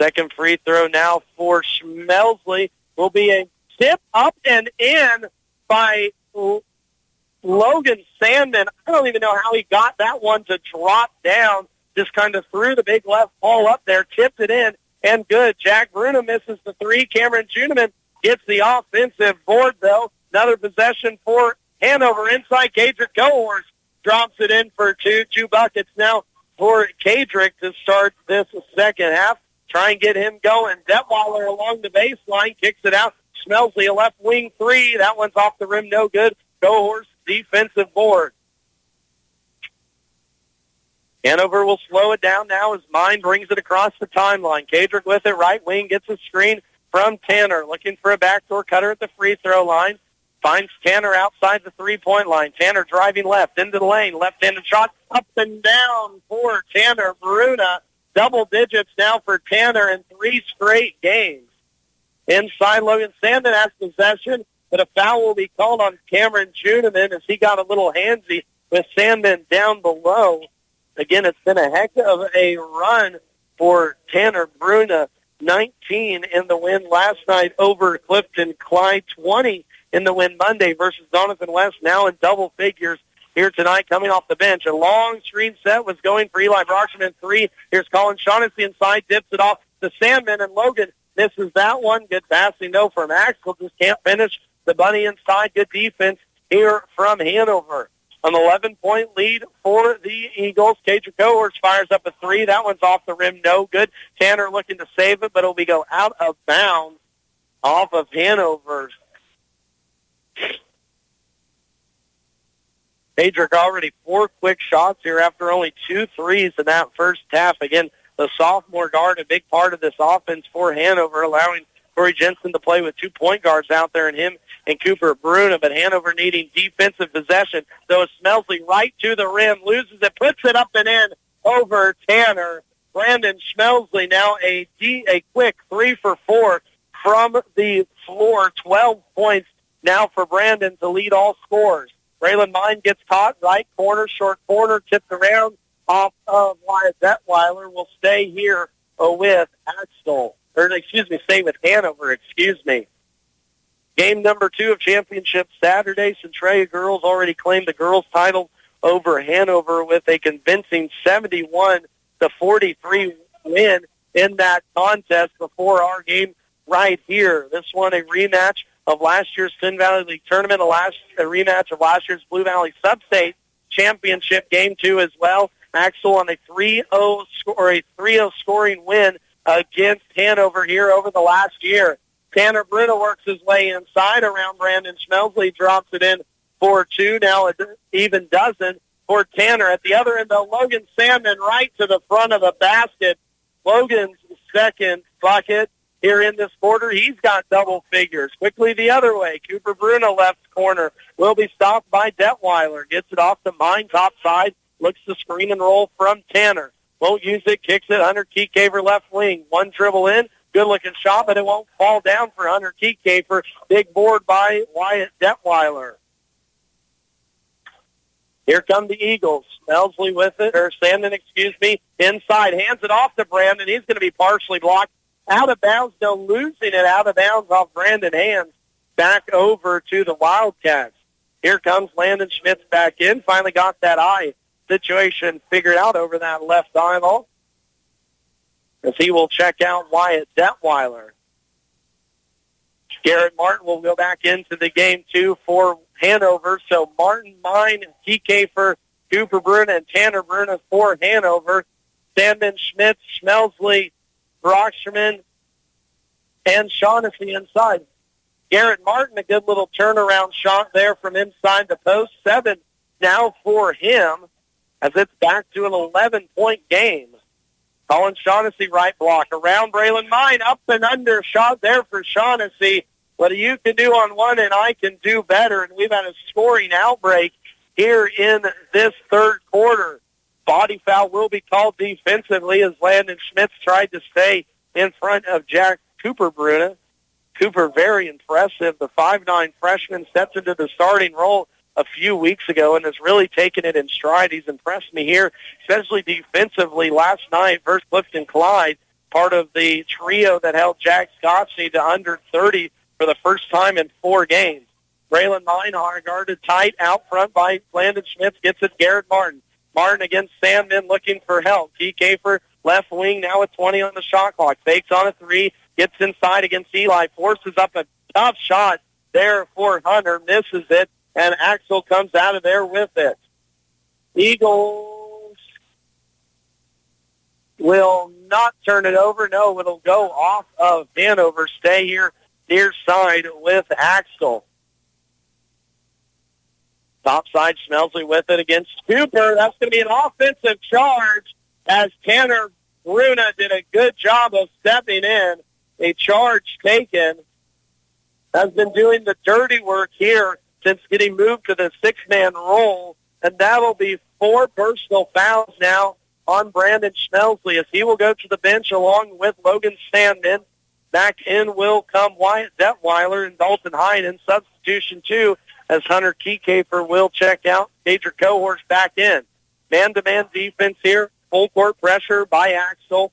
Second free throw now for Schmelsley will be a tip up and in by Logan Sandman. I don't even know how he got that one to drop down. Just kind of threw the big left ball up there, tipped it in, and good. Jack Bruna misses the 3. Cameron Juneman gets the offensive board, though. Another possession for Hanover inside. Cadrick Cohorst drops it in for 2. 2 buckets now for Kadrick to start this second half. Try and get him going. Detweiler along the baseline, kicks it out. Schmelsley, a left wing three. That one's off the rim, no good. Go Horse defensive board. Hanover will slow it down now as Mine brings it across the timeline. Kadrick with it, right wing, gets a screen from Tanner, looking for a backdoor cutter at the free throw line. Finds Tanner outside the three-point line. Tanner driving left into the lane. Left-handed shot up and down for Tanner Bruna. Double digits now for Tanner in 3 straight games. Inside, Logan Sandman has possession, but a foul will be called on Cameron Juneman as he got a little handsy with Sandman down below. Again, it's been a heck of a run for Tanner Bruna. 19 in the win last night over Clifton Clyde. 20 in the win Monday versus Donovan West, now in double figures here tonight coming off the bench. A long screen set was going for Eli Brockman. 3. Here's Colin Shaughnessy inside, dips it off to Sandman, and Logan misses that one. Good passing, though, from Axtell. Just can't finish. The bunny inside. Good defense here from Hanover. An 11-point lead for the Eagles. Kadrick Cohorts fires up a 3. That one's off the rim. No good. Tanner looking to save it, but it'll be go out of bounds off of Hanover's. Kadrick already 4 quick shots here after only 2 threes in that first half. Again, the sophomore guard, a big part of this offense for Hanover, allowing Corey Jensen to play with 2 point guards out there and him and Cooper Bruna, but Hanover needing defensive possession. So Schmelsley right to the rim, loses it, puts it up and in over Tanner. Brandon Schmelsley now a quick 3 for 4 from the floor. 12 points now for Brandon to lead all scores. Braylon Mine gets caught, right corner, short corner, tipped around off of Wyatt Detweiler. Will stay here with Axtell. Stay with Hanover, Game number 2 of championship Saturday. Centralia girls already claimed the girls' title over Hanover with a convincing 71-43 win in that contest before our game right here. This one a rematch of last year's Sin Valley League tournament, a rematch of last year's Blue Valley Sub-State championship game 2 as well. Axtell on a 3-0 scoring win against Hanover here over the last year. Tanner Bruna works his way inside around Brandon Schmelsley, drops it in for 2. Now an even dozen for Tanner. At the other end, though, Logan Sandman right to the front of the basket. Logan's second bucket here in this quarter. He's got double figures. Quickly the other way. Cooper Bruna left corner will be stopped by Detweiler. Gets it off the Mine top side. Looks to screen and roll from Tanner. Won't use it. Kicks it. Hunter Keycaver left wing. One dribble in. Good-looking shot, but it won't fall down for Hunter Keycaver. Big board by Wyatt Detweiler. Here come the Eagles. Smelsley with it, or Sandman, inside. Hands it off to Brandon. He's going to be partially blocked. Out of bounds, no, losing it out of bounds off Brandon hands. Back over to the Wildcats. Here comes Landon Schmitz back in. Finally got that eye situation figured out over that left eyeball, as he will check out Wyatt Detweiler. Garrett Martin will go back into the game, too, for Hanover. So Martin, Mine, Keycaver, Cooper Bruna, and Tanner Bruna for Hanover. Sandman, Schmitz, Schmelsley, Brockman, and Shaughnessy inside. Garrett Martin, a good little turnaround shot there from inside the post. 7 now for him, as it's back to an 11-point game. Colin Shaughnessy right block around Braylon Mine, up and under shot there for Shaughnessy. What you can do on one and I can do better, and we've had a scoring outbreak here in this third quarter. Body foul will be called defensively as Landon Schmitz tried to stay in front of Jack Cooper Bruna. Cooper, very impressive. The 5'9" freshman steps into the starting role a few weeks ago and has really taken it in stride. He's impressed me here, especially defensively last night versus Clifton Clyde, part of the trio that held Jack Scotchney to under 30 for the first time in 4 games. Braylon Meinhardt guarded tight out front by Landon Schmitz, gets it Garrett Martin. Martin against Sandman looking for help. Keycaver left wing now with 20 on the shot clock. Fakes on a 3, gets inside against Eli, forces up a tough shot there for Hunter, misses it, and Axtell comes out of there with it. Eagles will not turn it over. No, it'll go off of Hanover. Stay here near side with Axtell. Top side, Schmelsley with it against Cooper. That's going to be an offensive charge as Tanner Bruna did a good job of stepping in. A charge taken. Has been doing the dirty work here since getting moved to the six-man role, and that'll be 4 personal fouls now on Brandon Schmelsley as he will go to the bench along with Logan Sandman. Back in will come Wyatt Detweiler and Dalton Hine in substitution too, as Hunter Keycaper will check out. Daedric Cohorst back in. Man-to-man defense here. Full court pressure by Axtell.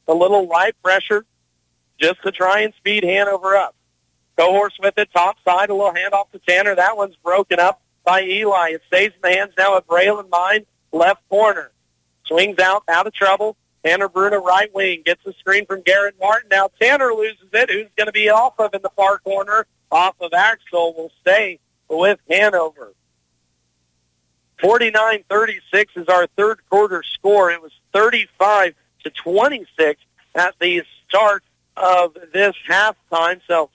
A little light pressure just to try and speed Hanover up. Cohorst with it, top side, a little handoff to Tanner. That one's broken up by Eli. It stays in the hands now of Braylon Mine, left corner. Swings out of trouble. Tanner Bruna, right wing, gets the screen from Garrett Martin. Now Tanner loses it. Who's going to be off of in the far corner? Off of Axtell will stay with Hanover. 49-36 is our third quarter score. It was 35-26 at the start of this halftime. So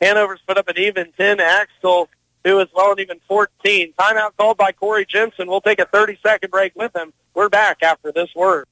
Hanover's put up an even 10. Axtell, who is well and even 14. Timeout called by Corey Jensen. We'll take a 30-second break with him. We're back after this word.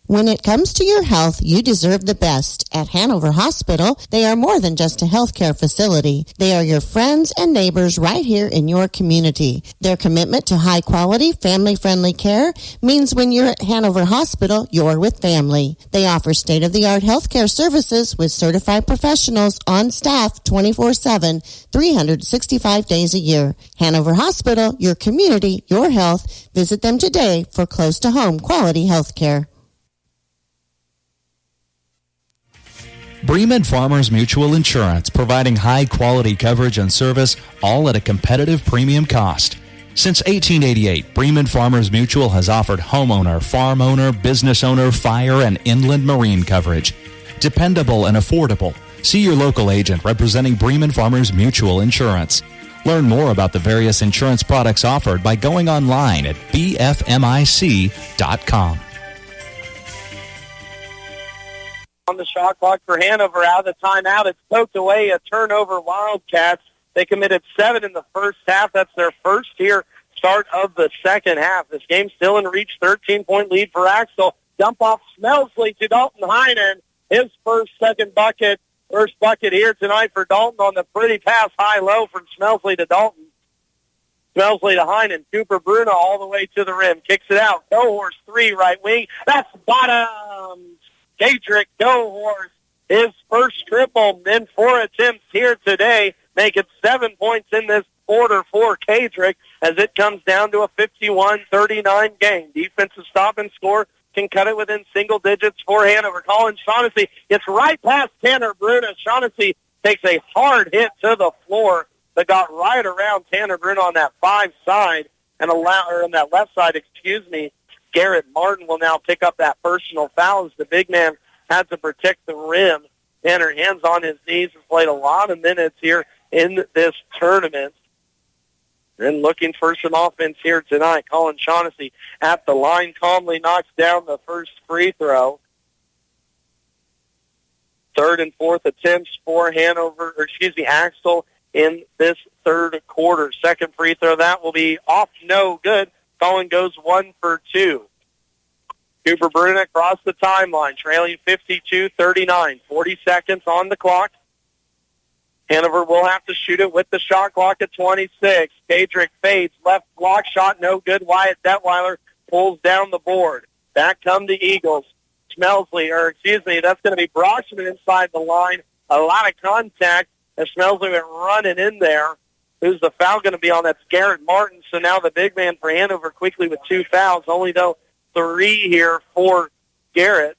When it comes to your health, you deserve the best. At Hanover Hospital, they are more than just a healthcare facility. They are your friends and neighbors right here in your community. Their commitment to high-quality, family-friendly care means when you're at Hanover Hospital, you're with family. They offer state-of-the-art healthcare services with certified professionals on staff 24/7, 365 days a year. Hanover Hospital, your community, your health. Visit them today for close-to-home quality healthcare.
Bremen Farmers Mutual Insurance, providing high-quality coverage and service, all at a competitive premium cost. Since 1888, Bremen Farmers Mutual has offered homeowner, farm owner, business owner, fire, and inland marine coverage. Dependable and affordable. See your local agent representing Bremen Farmers Mutual Insurance. Learn more about the various insurance products offered by going online at bfmic.com.
On the shot clock for Hanover, out of the timeout. It's poked away, a turnover Wildcats. They committed 7 in the first half. That's their first here start of the second half. This game's still in reach, 13-point lead for Axtell. Dump off Schmelsley to Dalton Heinen. His first bucket here tonight for Dalton on the pretty pass high-low from Schmelsley to Dalton. Schmelsley to Heinen. Cooper Bruna all the way to the rim. Kicks it out. Cohorst 3, right wing. That's bottom. Daedric Cohorst, his first triple in 4 attempts here today, making 7 points in this quarter for Daedric as it comes down to a 51-39 game. Defensive stop and score can cut it within single digits for Hanover. Colin Shaughnessy gets right past Tanner Bruna. Shaughnessy takes a hard hit to the floor that got right around Tanner Bruna on that 5 side and on that left side, Garrett Martin will now pick up that personal foul as the big man had to protect the rim. Tanner, hands on his knees, has played a lot of minutes here in this tournament. And looking for some offense here tonight. Colin Shaughnessy at the line calmly knocks down the first free throw. Third and fourth attempts for Axtell in this third quarter. Second free throw, that will be off, no good. Colin goes 1 for 2. Cooper Bruna across the timeline, trailing 52-39. 40 seconds on the clock. Hanover will have to shoot it with the shot clock at 26. Daedric fades, left block shot, no good. Wyatt Detweiler pulls down the board. Back come the Eagles. That's going to be Broxman inside the line. A lot of contact as Schmelsley went running in there. Who's the foul going to be on? That's Garrett Martin. So now the big man for Hanover quickly with 2 fouls, only though 3 here for Garrett.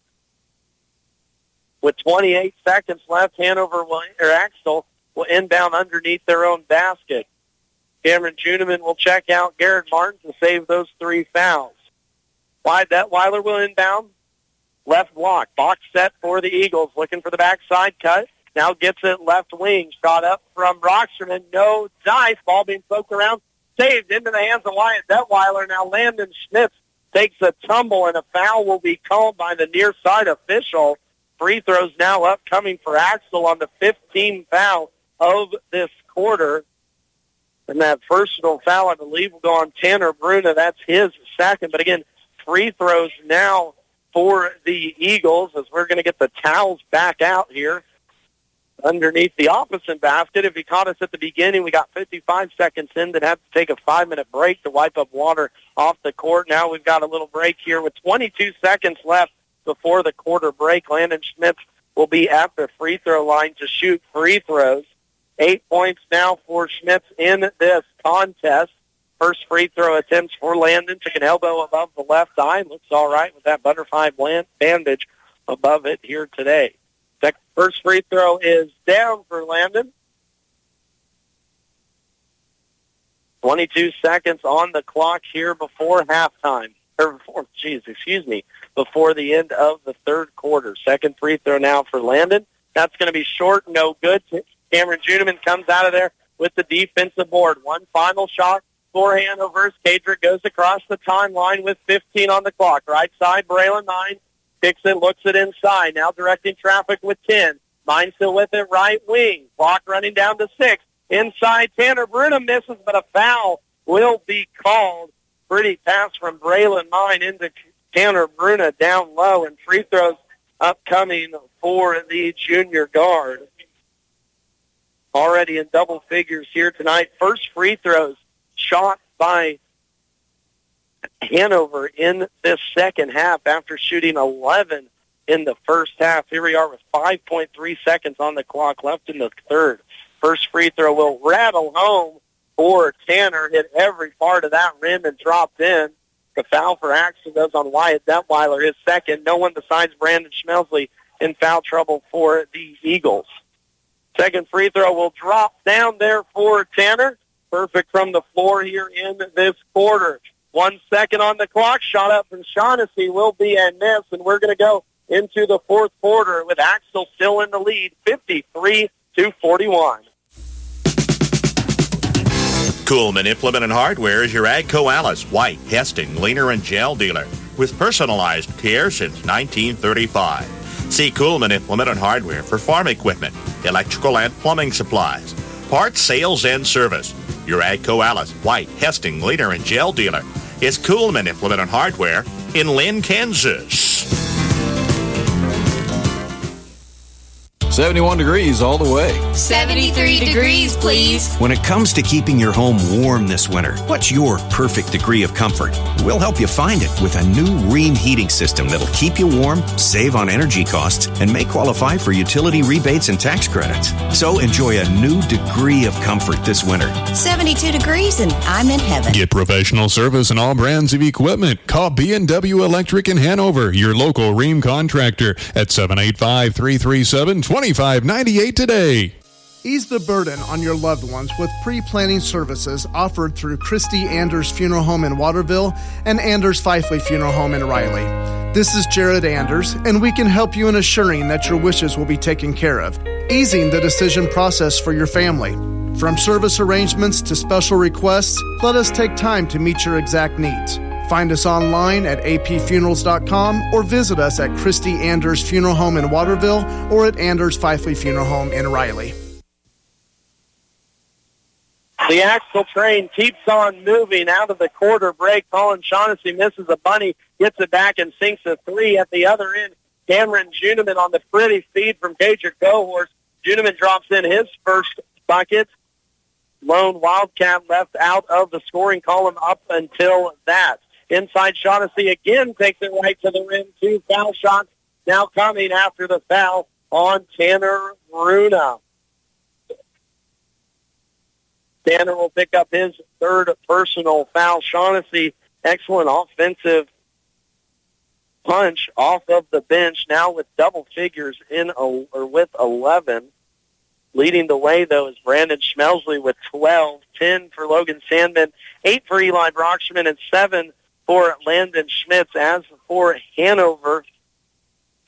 With 28 seconds left, Axtell will inbound underneath their own basket. Cameron Juneman will check out Garrett Martin to save those 3 fouls. Wyatt Detweiler will inbound. Left block. Box set for the Eagles. Looking for the backside cut. Now gets it left wing. Shot up from Broxterman. No dice. Ball being poked around. Saved into the hands of Wyatt Detweiler. Now Landon Schmitz takes a tumble, and a foul will be called by the near side official. Free throws now upcoming for Axtell on the 15th foul of this quarter. And that personal foul, I believe, will go on Tanner Bruna. That's his second. But again, free throws now for the Eagles as we're going to get the towels back out here underneath the opposite basket. If you caught us at the beginning, we got 55 seconds in, then had to take a 5-minute break to wipe up water off the court. Now we've got a little break here with 22 seconds left before the quarter break. Landon Schmitz will be at the free throw line to shoot free throws. 8 points now for Schmitz in this contest. First free throw attempts for Landon. Took an elbow above the left eye. Looks all right with that butterfly bandage above it here today. First free throw is down for Landon. 22 seconds on the clock here before halftime. Before the end of the third quarter. Second free throw now for Landon. That's going to be short, no good. Cameron Juneman comes out of there with the defensive board. One final shot for Hanover. Kadrick goes across the timeline with 15 on the clock. Right side, Braylon 9 kicks it, looks it inside. Now directing traffic with 10. Mine still with it, right wing. Clock running down to 6. Inside, Tanner Bruna misses, but a foul will be called. Pretty pass from Braylon Mine into Tanner Bruna down low, and free throws upcoming for the junior guard. Already in double figures here tonight. First free throws shot by Hanover in this second half after shooting 11 in the first half. Here we are with 5.3 seconds on the clock left in the third. First free throw will rattle home for Tanner. Hit every part of that rim and dropped in. The foul for Axtell goes on Wyatt Detweiler, his second. No one besides Brandon Schmelsley in foul trouble for the Eagles. Second free throw will drop down there for Tanner. Perfect from the floor here in this quarter. 1 second on the clock. Shot up from Shaughnessy will be a miss, and we're going to go into the fourth quarter with Axtell still in the lead, 53-41.
Coolman Implement and Hardware is your Agco Alice, White, Hesting, Leaner, and Gel dealer with personalized care since 1935. See Coolman Implement and Hardware for farm equipment, electrical and plumbing supplies, parts, sales, and service. Your Agco Alice, White, Hesting, Leaner, and Gel dealer is Coolman Implement and Hardware in Lynn, Kansas.
71 degrees all the way.
73 degrees, please.
When it comes to keeping your home warm this winter, what's your perfect degree of comfort? We'll help you find it with a new Rheem heating system that'll keep you warm, save on energy costs, and may qualify for utility rebates and tax credits. So enjoy a new degree of comfort this winter.
72 degrees and I'm in heaven.
Get professional service and all brands of equipment. Call B&W Electric in Hanover, your local Rheem contractor, at 785-337-2598 today.
Ease the burden on your loved ones with pre-planning services offered through Christy Anders Funeral Home in Waterville and Anders Fifley Funeral Home in Riley. This is Jared Anders, and we can help you in assuring that your wishes will be taken care of, easing the decision process for your family. From service arrangements to special requests, let us take time to meet your exact needs. Find us online at apfunerals.com or visit us at Christy Anders Funeral Home in Waterville or at Anders Fifley Funeral Home in Riley.
The Axtell train keeps on moving out of the quarter break. Colin Shaughnessy misses a bunny, gets it back and sinks a three at the other end. Cameron Juneman on the pretty feed from Cager Cohorse. Juneman drops in his first bucket. Lone Wildcat left out of the scoring column up until that. Inside Shaughnessy again takes it right to the rim. 2 foul shots now coming after the foul on Tanner Bruna. Tanner will pick up his third personal foul. Shaughnessy, excellent offensive punch off of the bench now with double figures with 11. Leading the way, though, is Brandon Schmelsley with 12, 10 for Logan Sandman, 8 for Eli Brockschman, and 7 for Landon Schmitz. As for Hanover,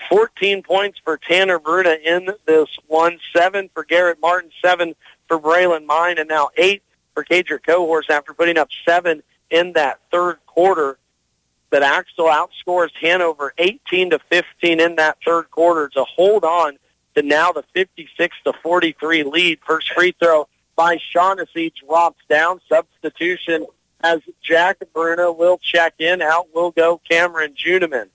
14 points for Tanner Bruna in this one, 7 for Garrett Martin, 7 for Braylon Mine, and now 8 for Cager Cohorse after putting up 7 in that third quarter. that Axtell outscores Hanover 18-15 in that third quarter to hold on to now the 56-43 lead. First free throw by Shaughnessy drops down. Substitution as Jack Bruna will check in. Out will go Cameron Juneman.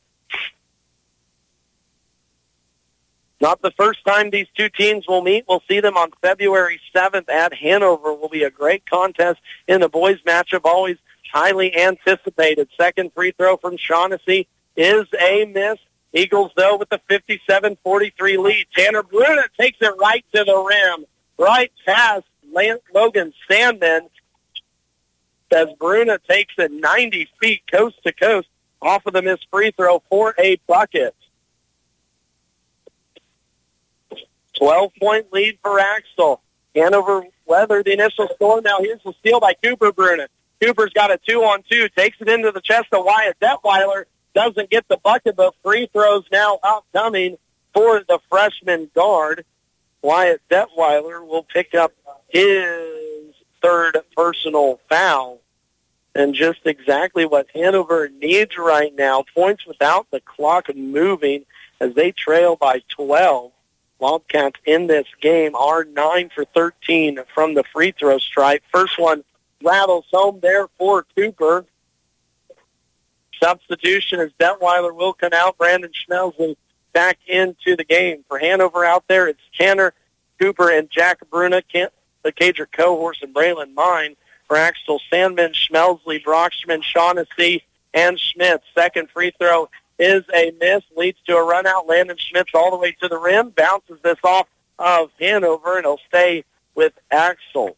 Not the first time these two teams will meet. We'll see them on February 7th at Hanover. Will be a great contest in the boys matchup, always highly anticipated. Second free throw from Shaughnessy is a miss. Eagles, though, with the 57-43 lead. Tanner Bruna takes it right to the rim, right past Logan Sandman, as Bruna takes it 90 feet coast to coast off of the missed free throw for a bucket. 12-point lead for Axtell. Hanover weathered the initial storm. Now here's the steal by Cooper Bruna. Cooper's got a 2-on-2, takes it into the chest of Wyatt Detweiler, doesn't get the bucket, but free throws now upcoming for the freshman guard. Wyatt Detweiler will pick up his third personal foul. And just exactly what Hanover needs right now, points without the clock moving as they trail by 12. Wildcats in this game are 9 for 13 from the free throw stripe. First one rattles home there for Cooper. Substitution as Detweiler will come out. Brandon Schmelsley back into the game. For Hanover out there, it's Tanner, Cooper, and Jack Bruna, the Cadric Cohorse, and Braylon Mine. For Axtell, Sandman, Schmelsley, Brockstrom, Shaughnessy, and Schmitz. Second free throw is a miss, leads to a run out. Landon Schmitz all the way to the rim, bounces this off of Hanover, and he'll stay with Axtell.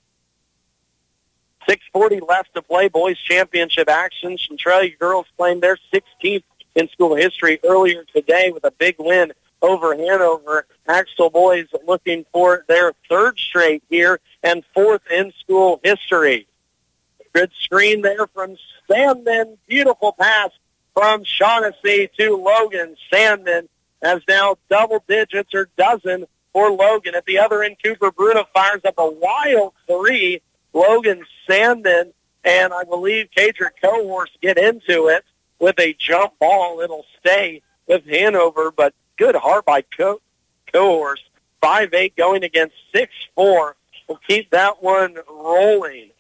6:40 left to play. Boys championship action. Centralia girls claimed their 16th in school history earlier today with a big win over Hanover. Axtell boys looking for their third straight here and fourth in school history. Good screen there from Sandman. Beautiful pass from Shaughnessy to Logan. Sandman has now double digits or dozen for Logan. At the other end, Cooper Bruna fires up a wild three. Logan Sandman and I believe Cadric Cohorse get into it with a jump ball. It'll stay with Hanover, but good heart by Cohorse. 5'8" going against 6'4". We'll keep that one rolling.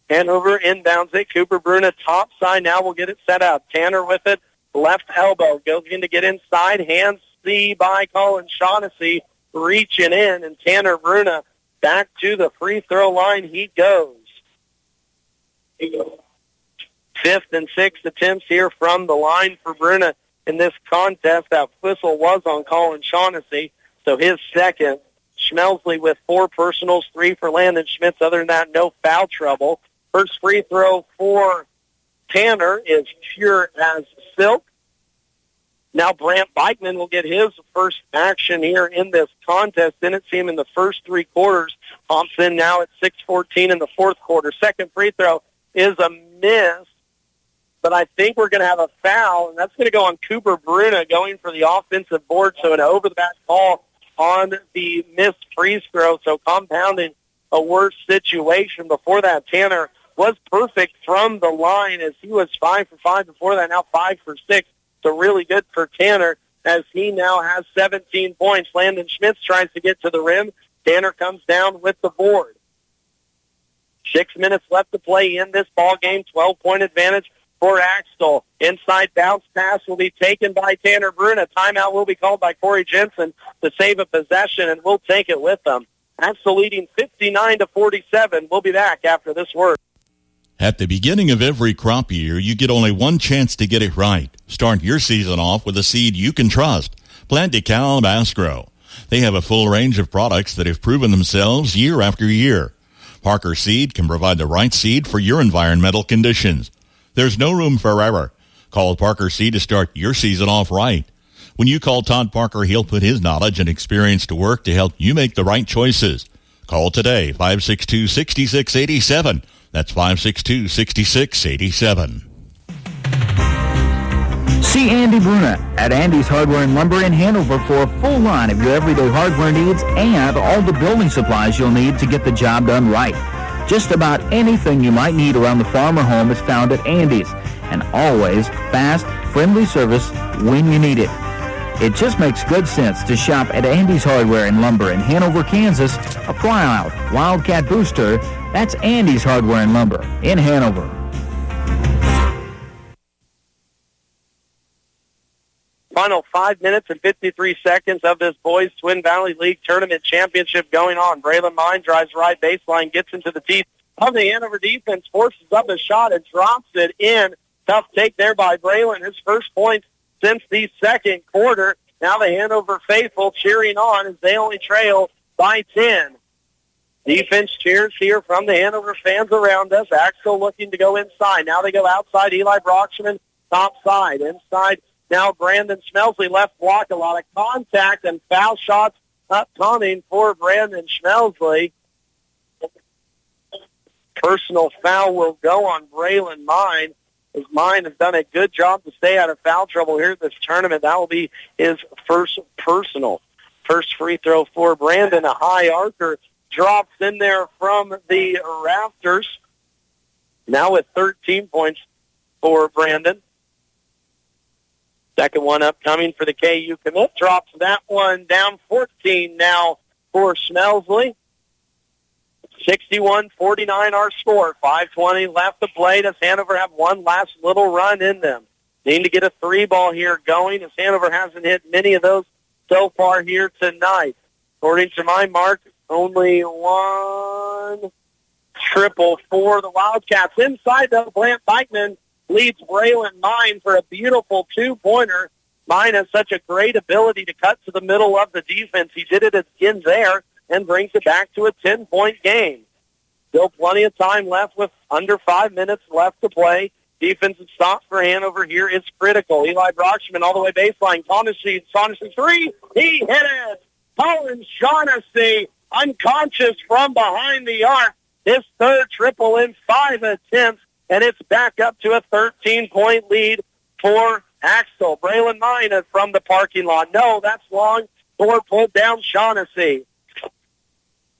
Hanover inbounds it. Cooper Bruna top side. Now we'll get it set up. Tanner with it. Left elbow. Goes in to get inside. Hands C by Colin Shaughnessy. Reaching in. And Tanner Bruna back to the free throw line. He goes. Fifth and sixth attempts here from the line for Bruna in this contest. That whistle was on Colin Shaughnessy. So his second. Schmelsley with 4 personals, 3 for Landon Schmitz. Other than that, no foul trouble. First free throw for Tanner is pure as silk. Now Brant Beichman will get his first action here in this contest. Didn't see him in the first 3 quarters. Thompson now at 6:14 in the fourth quarter. Second free throw is a miss, but I think we're going to have a foul, and that's going to go on Cooper Bruna going for the offensive board, so an over-the-back call on the missed free throw, so compounding a worse situation. Before that, Tanner was perfect from the line as he was 5 for 5 before that, now 5 for 6. So really good for Tanner as he now has 17 points. Landon Schmitz tries to get to the rim. Tanner comes down with the board. 6 minutes left to play in this ball game. 12-point advantage for Axtell. Inside bounce pass will be taken by Tanner Bruna. Timeout will be called by Corey Jensen to save a possession, and we'll take it with them. Axtell leading 59-47. We'll be back after this word.
At the beginning of every crop year, you get only one chance to get it right. Start your season off with a seed you can trust. Plant DeKalb Asgrow. They have a full range of products that have proven themselves year after year. Parker Seed can provide the right seed for your environmental conditions. There's no room for error. Call Parker Seed to start your season off right. When you call Todd Parker, he'll put his knowledge and experience to work to help you make the right choices. Call today, 562-6687. That's 562-6687.
See Andy Bruna at Andy's Hardware and Lumber in Hanover for a full line of your everyday hardware needs and all the building supplies you'll need to get the job done right. Just about anything you might need around the farm or home is found at Andy's. and always fast, friendly service when you need it. It just makes good sense to shop at Andy's Hardware and Lumber in Hanover, Kansas. Apply out Wildcat Booster. That's Andy's Hardware and Lumber in Hanover.
Final 5 minutes and 53 seconds of this Boys Twin Valley League Tournament Championship going on. Braylon Mine drives right baseline, gets into the teeth of the Hanover defense, forces up a shot and drops it in. Tough take there by Braylon. His first point since the second quarter. Now the Hanover faithful cheering on as they only trail by 10. Defense cheers here from the Hanover fans around us. Axtell looking to go inside. Now they go outside. Eli Brockshman top side. Inside now Brandon Schmelsley left block. A lot of contact and foul shots upcoming for Brandon Schmelsley. Personal foul will go on Braylon Mine. As Mine has done a good job to stay out of foul trouble here at this tournament. That will be his first personal. First free throw for Brandon. A high archer drops in there from the rafters. Now with 13 points for Brandon. Second one upcoming for the KU commit. Drops that one down. 14 now for Schmelsley. 61-49 our score. 5:20 left to play. Does Hanover have one last little run in them? Need to get a three ball here going, as Hanover hasn't hit many of those so far here tonight. According to my mark, only one triple for the Wildcats. Inside, though, Brant Beichman leads Braylon Mine for a beautiful two-pointer. Mine has such a great ability to cut to the middle of the defense. He did it again there and brings it back to a 10-point game. Still plenty of time left with under 5 minutes left to play. Defensive stop for Hanover here is critical. Eli Brockshman all the way baseline. Shaughnessy three. He hit it. Colin Shaughnessy unconscious from behind the arc. His third triple in 5 attempts, and it's back up to a 13-point lead for Axtell. Braylon Mine from the parking lot. No, that's long. Door pulled down Shaughnessy.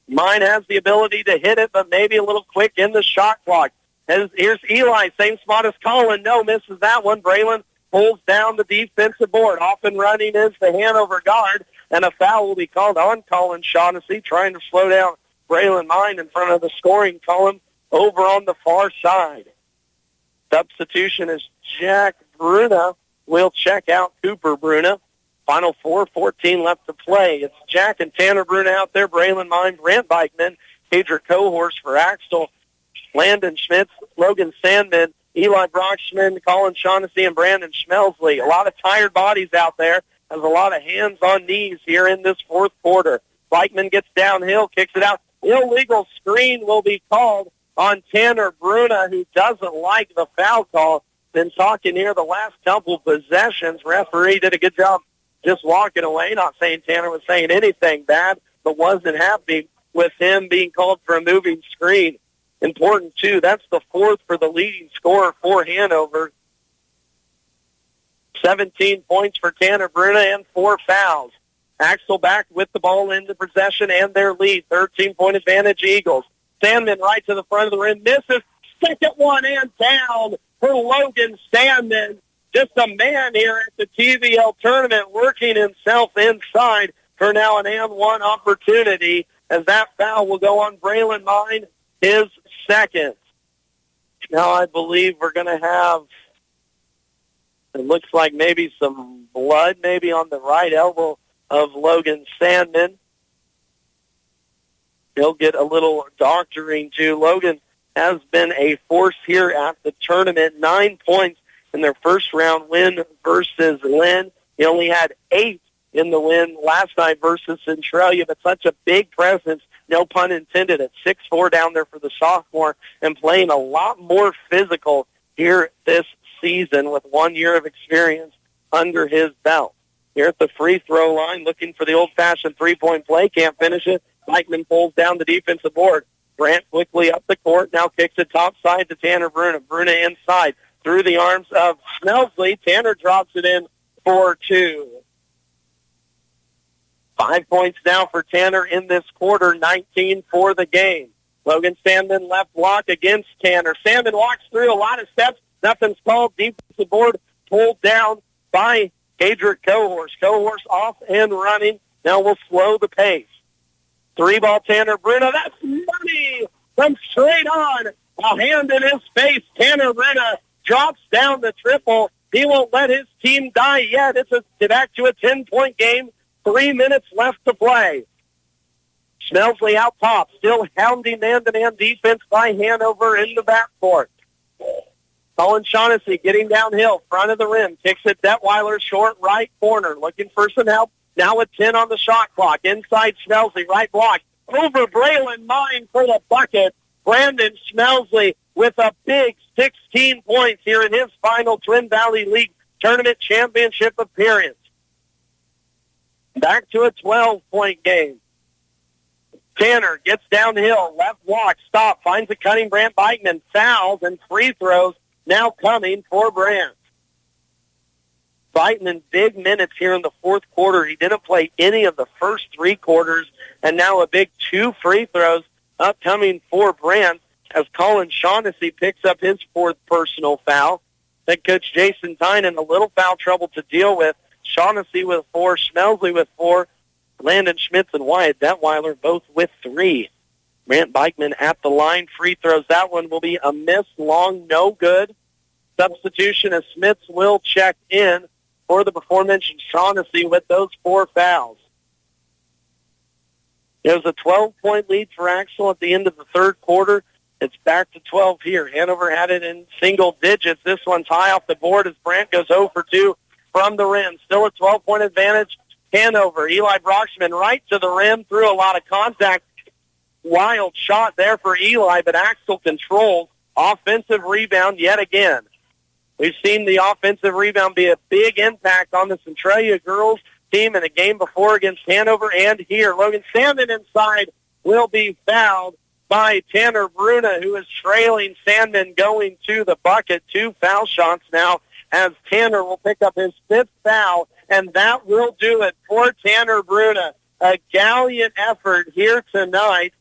Mine has the ability to hit it, but maybe a little quick in the shot clock. Here's Eli, same spot as Colin. No, misses that one. Braylon pulls down the defensive board. Off and running is the Hanover guard, and a foul will be called on Colin Shaughnessy, trying to slow down Braylon Mine in front of the scoring column over on the far side. Substitution is Jack Bruna. Will check out Cooper Bruna. Final 4:14 left to play. It's Jack and Tanner Bruna out there. Braylon Mine, Brant Beichman, Pedro Cohorse for Axtell, Landon Schmitz, Logan Sandman, Eli Brockshman, Colin Shaughnessy, and Brandon Schmelsley. A lot of tired bodies out there. There's a lot of hands on knees here in this fourth quarter. Beichman gets downhill, kicks it out. Illegal screen will be called on Tanner Bruna, who doesn't like the foul call. Been talking here the last couple possessions. Referee did a good job just walking away, not saying Tanner was saying anything bad, but wasn't happy with him being called for a moving screen. Important, too. That's the fourth for the leading scorer for Hanover. 17 points for Tanner Bruna and 4 fouls. Axtell back with the ball into possession and their lead. 13-point advantage, Eagles. Sandman right to the front of the rim. Misses. Second one and down for Logan Sandman. Just a man here at the TVL tournament working himself inside for now an and one opportunity, as that foul will go on Braylon Mine, his second. Now I believe we're going to have, it looks like maybe some blood maybe on the right elbow of Logan Sandman. He'll get a little doctoring too. Logan has been a force here at the tournament. 9 points in their first round win versus Lynn. He only had 8 in the win last night versus Centralia, but such a big presence, no pun intended, at 6'4" down there for the sophomore, and playing a lot more physical here this season with 1 year of experience under his belt. Here at the free throw line, looking for the old-fashioned three-point play, can't finish it. Beichman pulls down the defensive board. Brant quickly up the court, now kicks it top side to Tanner Bruna. Bruna inside. Through the arms of Schmelsley. Tanner drops it in for 2. 5 points now for Tanner in this quarter, 19 for the game. Logan Sandman left block against Tanner. Sandman walks through a lot of steps, Nothing's called. Defensive board pulled down by Cadrick Cohorse. Cohorse off and running. Now we'll slow the pace. 3-ball Tanner Bruno. That's money from straight on. A hand in his face. Tanner Bruno drops down the triple. He won't let his team die yet. It's back to a 10-point game. 3 minutes left to play. Schmelsley out top, still hounding man-to-man defense by Hanover in the backcourt. Colin Shaughnessy getting downhill, front of the rim, kicks it Detweiler, short right corner, looking for some help. Now with 10 on the shot clock. Inside Schmelsley, right block. Over Braylon Mine for the bucket. Brandon Schmelsley with a big 16 points here in his final Twin Valley League Tournament Championship appearance. Back to a 12-point game. Tanner gets downhill, left block, stop, finds a cutting Brant Bikeman, fouls and free throws now coming for Brant. Bikeman, big minutes here in the fourth quarter. He didn't play any of the first 3 quarters, and now a big 2 free throws upcoming for Brant as Colin Shaughnessy picks up his 4th personal foul. Head coach Jason Tynan, a little foul trouble to deal with. Shaughnessy with 4, Schmelsley with 4, Landon Schmitz and Wyatt Detweiler both with 3. Brant Bikeman at the line. Free throws. That one will be a miss. Long, no good. Substitution as Schmitz will check in for the before-mentioned Shaughnessy with those 4 fouls. It was a 12-point lead for Axtell at the end of the third quarter. It's back to 12 here. Hanover had it in single digits. This one's high off the board as Brant goes 0 for 2 from the rim. Still a 12-point advantage. Hanover. Eli Broxman right to the rim, through a lot of contact. Wild shot there for Eli, but Axtell controls. Offensive rebound yet again. We've seen the offensive rebound be a big impact on the Centralia girls team in the game before against Hanover and here. Logan Sandman inside will be fouled by Tanner Bruna, who is trailing Sandman going to the bucket. 2 foul shots now as Tanner will pick up his 5th foul, and that will do it for Tanner Bruna. A gallant effort here tonight.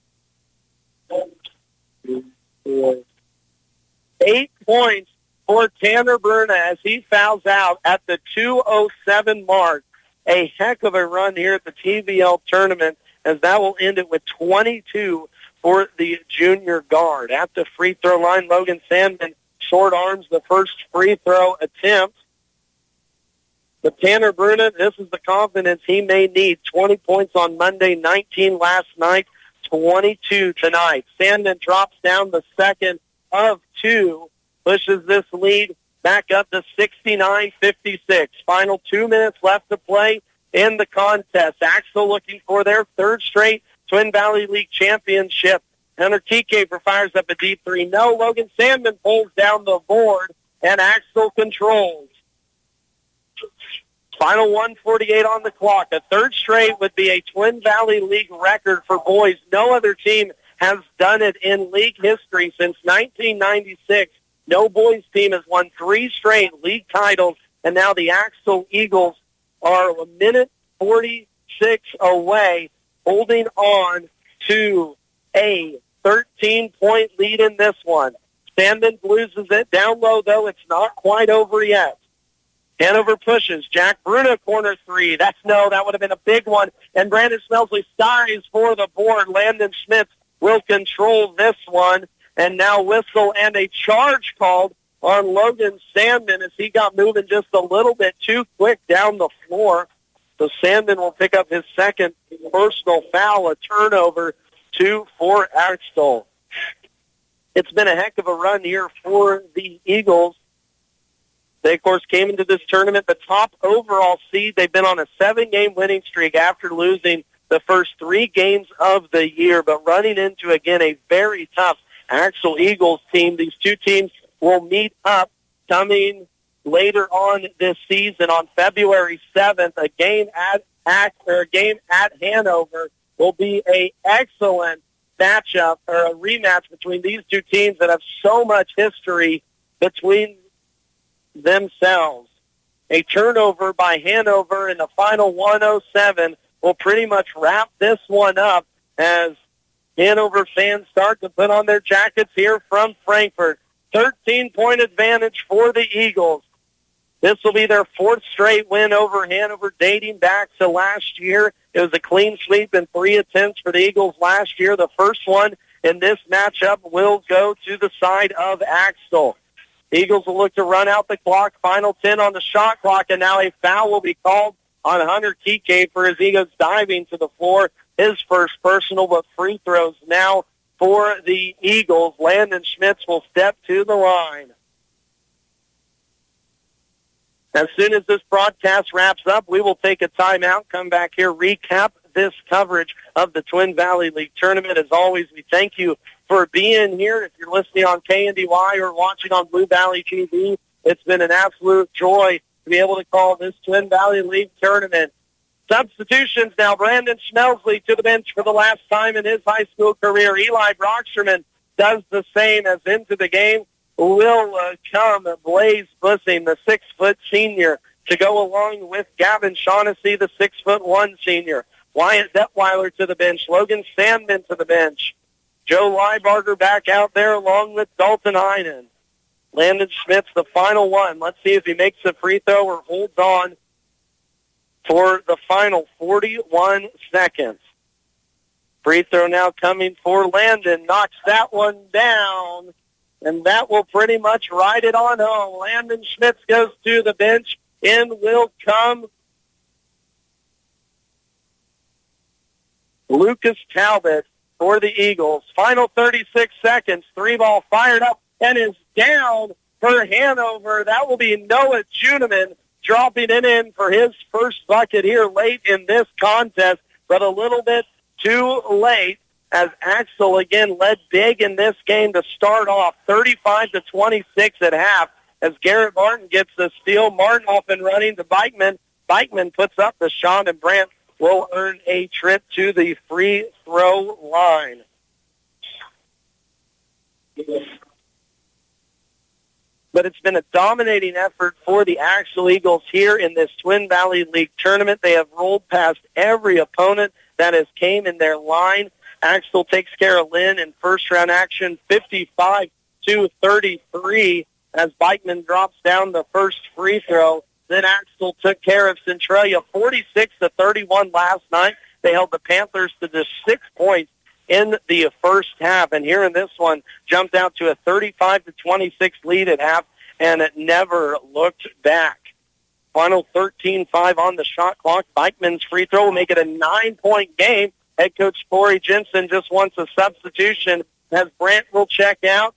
8 points for Tanner Bruna as he fouls out at the 2:07 mark. A heck of a run here at the TVL tournament, as that will end it with 22 for the junior guard. At the free throw line, Logan Sandman short arms the first free throw attempt. But Tanner Bruna, this is the confidence he may need. 20 points on Monday, 19 last night, 22 tonight. Sandman drops down the second of 2, pushes this lead back up to 69-56. Final 2 minutes left to play in the contest. Axtell looking for their 3rd straight Twin Valley League championship. Hunter Kiekefer fires up a deep 3. No, Logan Sandman pulls down the board, and Axtell controls. Final 1:48 on the clock. A 3rd straight would be a Twin Valley League record for boys. No other team has done it in league history since 1996. No boys team has won 3 straight league titles, and now the Axtell Eagles are a minute 46 away, holding on to a 13-point lead in this one. Sandman loses it. Down low, though, it's not quite over yet. Hanover pushes. Jack Bruna, corner 3. That would have been a big one. And Brandon Schmelsley skies for the board. Landon Schmitz will control this one. And now whistle and a charge called on Logan Sandman as he got moving just a little bit too quick down the floor. So Sandman will pick up his 2nd personal foul, a turnover, 2 for Axtell. It's been a heck of a run here for the Eagles. They, of course, came into this tournament the top overall seed. They've been on a 7-game winning streak after losing the first 3 games of the year, but running into, again, a very tough Axtell Eagles team. These 2 teams will meet up coming later on this season on February 7th. A game at Hanover will be an excellent matchup, or a rematch between these 2 teams that have so much history between themselves. A turnover by Hanover in the final 1:07 will pretty much wrap this one up as Hanover fans start to put on their jackets here from Frankfort. 13-point advantage for the Eagles. This will be their fourth straight win over Hanover, dating back to last year. It was a clean sweep in 3 attempts for the Eagles last year. The first one in this matchup will go to the side of Axtell. The Eagles will look to run out the clock, final 10 on the shot clock, and now a foul will be called on Hunter Kike for his Eagles diving to the floor. His first personal, but free throws now for the Eagles. Landon Schmitz will step to the line. As soon as this broadcast wraps up, we will take a timeout, come back here, recap this coverage of the Twin Valley League Tournament. As always, we thank you for being here. If you're listening on KNDY or watching on Blue Valley TV, it's been an absolute joy to be able to call this Twin Valley League Tournament. Substitutions now. Brandon Schmelsley to the bench for the last time in his high school career. Eli Brocksterman does the same as into the game. Will come Blaze Bussing, the 6-foot senior, to go along with Gavin Shaughnessy, the 6'1" senior. Wyatt Detweiler to the bench. Logan Sandman to the bench. Joe Liebarger back out there along with Dalton Heinen. Landon Schmitz, the final one. Let's see if he makes a free throw or holds on for the final 41 seconds. Free throw now coming for Landon. Knocks that one down. And that will pretty much ride it on home. Landon Schmitz goes to the bench. In will come Lucas Talbot for the Eagles. Final 36 seconds. 3-ball fired up and is down for Hanover. That will be Noah Juneman dropping it in for his first bucket here late in this contest, but a little bit too late, as Axtell again led big in this game to start off, 35-26 at half, as Garrett Martin gets the steal. Martin off and running to Bikeman. Bikeman puts up the shot, and Brandt will earn a trip to the free throw line. But it's been a dominating effort for the Axtell Eagles here in this Twin Valley League Tournament. They have rolled past every opponent that has came in their line. Axtell takes care of Lynn in first-round action, 55-33, as Bikeman drops down the first free throw. Then Axtell took care of Centralia, 46-31 last night. They held the Panthers to just 6 points in the first half, and here in this one, jumped out to a 35-26 lead at half, and it never looked back. Final 13-5 on the shot clock. Bikeman's free throw will make it a 9-point game. Head coach Corey Jensen just wants a substitution as Brandt will check out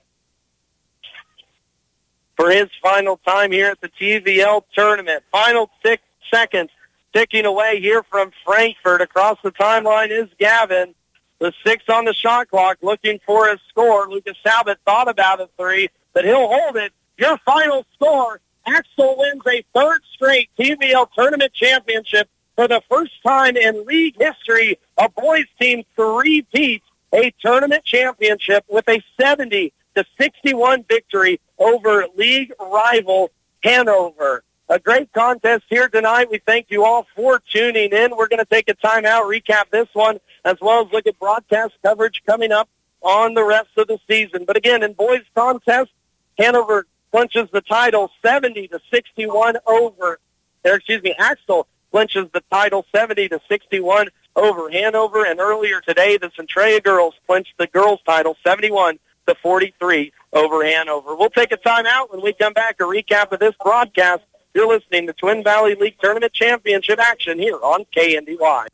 for his final time here at the TVL tournament. Final 6 seconds ticking away here from Frankfurt. Across the timeline is Gavin. The 6 on the shot clock looking for a score. Lucas Talbot thought about a 3, but he'll hold it. Your final score, Axtell wins a third straight TVL tournament championship. For the first time in league history, a boys team three-peats a tournament championship with a 70-61 victory over league rival Hanover. A great contest here tonight. We thank you all for tuning in. We're going to take a timeout, recap this one, as well as look at broadcast coverage coming up on the rest of the season. But again, in boys contest, Hanover clinches the title 70-61 over, Axtell clinches the title 70-61 over Hanover. And earlier today, the Centralia girls clinched the girls' title 71-43 over Hanover. We'll take a timeout. When we come back, a recap of this broadcast. You're listening to Twin Valley League Tournament Championship action here on KNDY.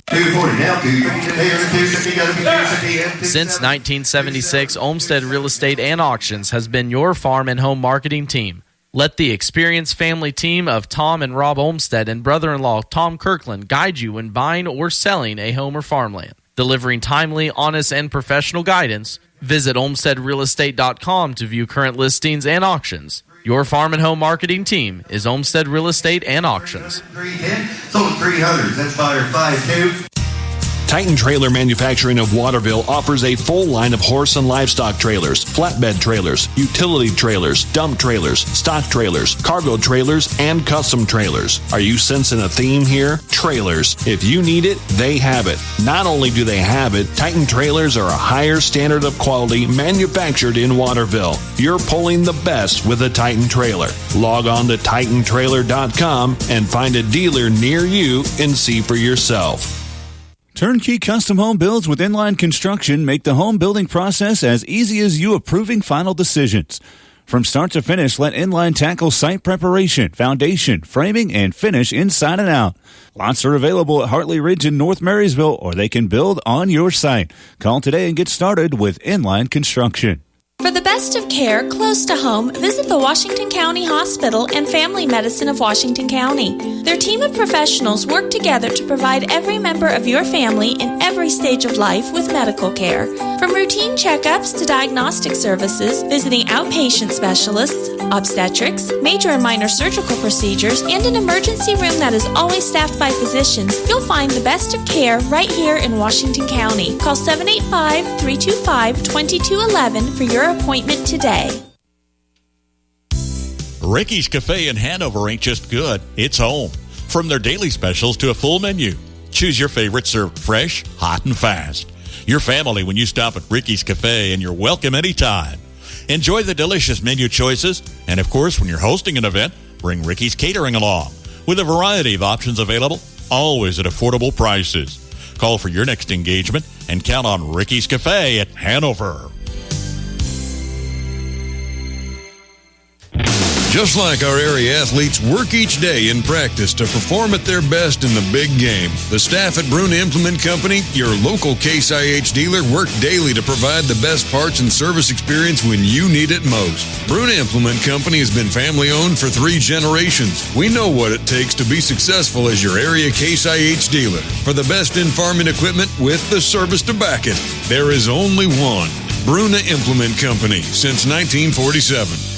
Since 1976, Olmsted Real Estate and Auctions has been your farm and home marketing team. Let the experienced family team of Tom and Rob Olmsted and brother-in-law Tom Kirkland guide you when buying or selling a home or farmland. Delivering timely, honest, and professional guidance, visit olmstedrealestate.com to view current listings and auctions. Your farm and home marketing team is Olmsted Real Estate and Auctions.
Sold 300. That's buyer 5-2.
Titan Trailer Manufacturing of Waterville offers a full line of horse and livestock trailers, flatbed trailers, utility trailers, dump trailers, stock trailers, cargo trailers, and custom trailers. Are you sensing a theme here? Trailers. If you need it, they have it. Not only do they have it, Titan Trailers are a higher standard of quality manufactured in Waterville. You're pulling the best with a Titan Trailer. Log on to TitanTrailer.com and find a dealer near you and see for yourself.
Turnkey custom home builds with Inline Construction make the home building process as easy as you approving final decisions. From start to finish, let Inline tackle site preparation, foundation, framing, and finish inside and out. Lots are available at Hartley Ridge in North Marysville, or they can build on your site. Call today and get started with Inline Construction.
For the best of care close to home, visit the Washington County Hospital and Family Medicine of Washington County. Their team of professionals work together to provide every member of your family in every stage of life with medical care. From routine checkups to diagnostic services, visiting outpatient specialists, obstetrics, major and minor surgical procedures, and an emergency room that is always staffed by physicians, you'll find the best of care right here in Washington County. Call 785-325-2211 for your appointment today.
Ricky's Cafe in Hanover ain't just good, it's home. From their daily specials to a full menu, choose your favorite served fresh, hot, and fast. Your family when you stop at Ricky's Cafe, and you're welcome anytime. Enjoy the delicious menu choices, and of course, when you're hosting an event, bring Ricky's Catering along. With a variety of options available, always at affordable prices. Call for your next engagement and count on Ricky's Cafe at Hanover.
Just like our area athletes work each day in practice to perform at their best in the big game, the staff at Bruna Implement Company, your local Case IH dealer, work daily to provide the best parts and service experience when you need it most. Bruna Implement Company has been family-owned for 3 generations. We know what it takes to be successful as your area Case IH dealer. For the best in farming equipment with the service to back it, there is only one. Bruna Implement Company, since 1947.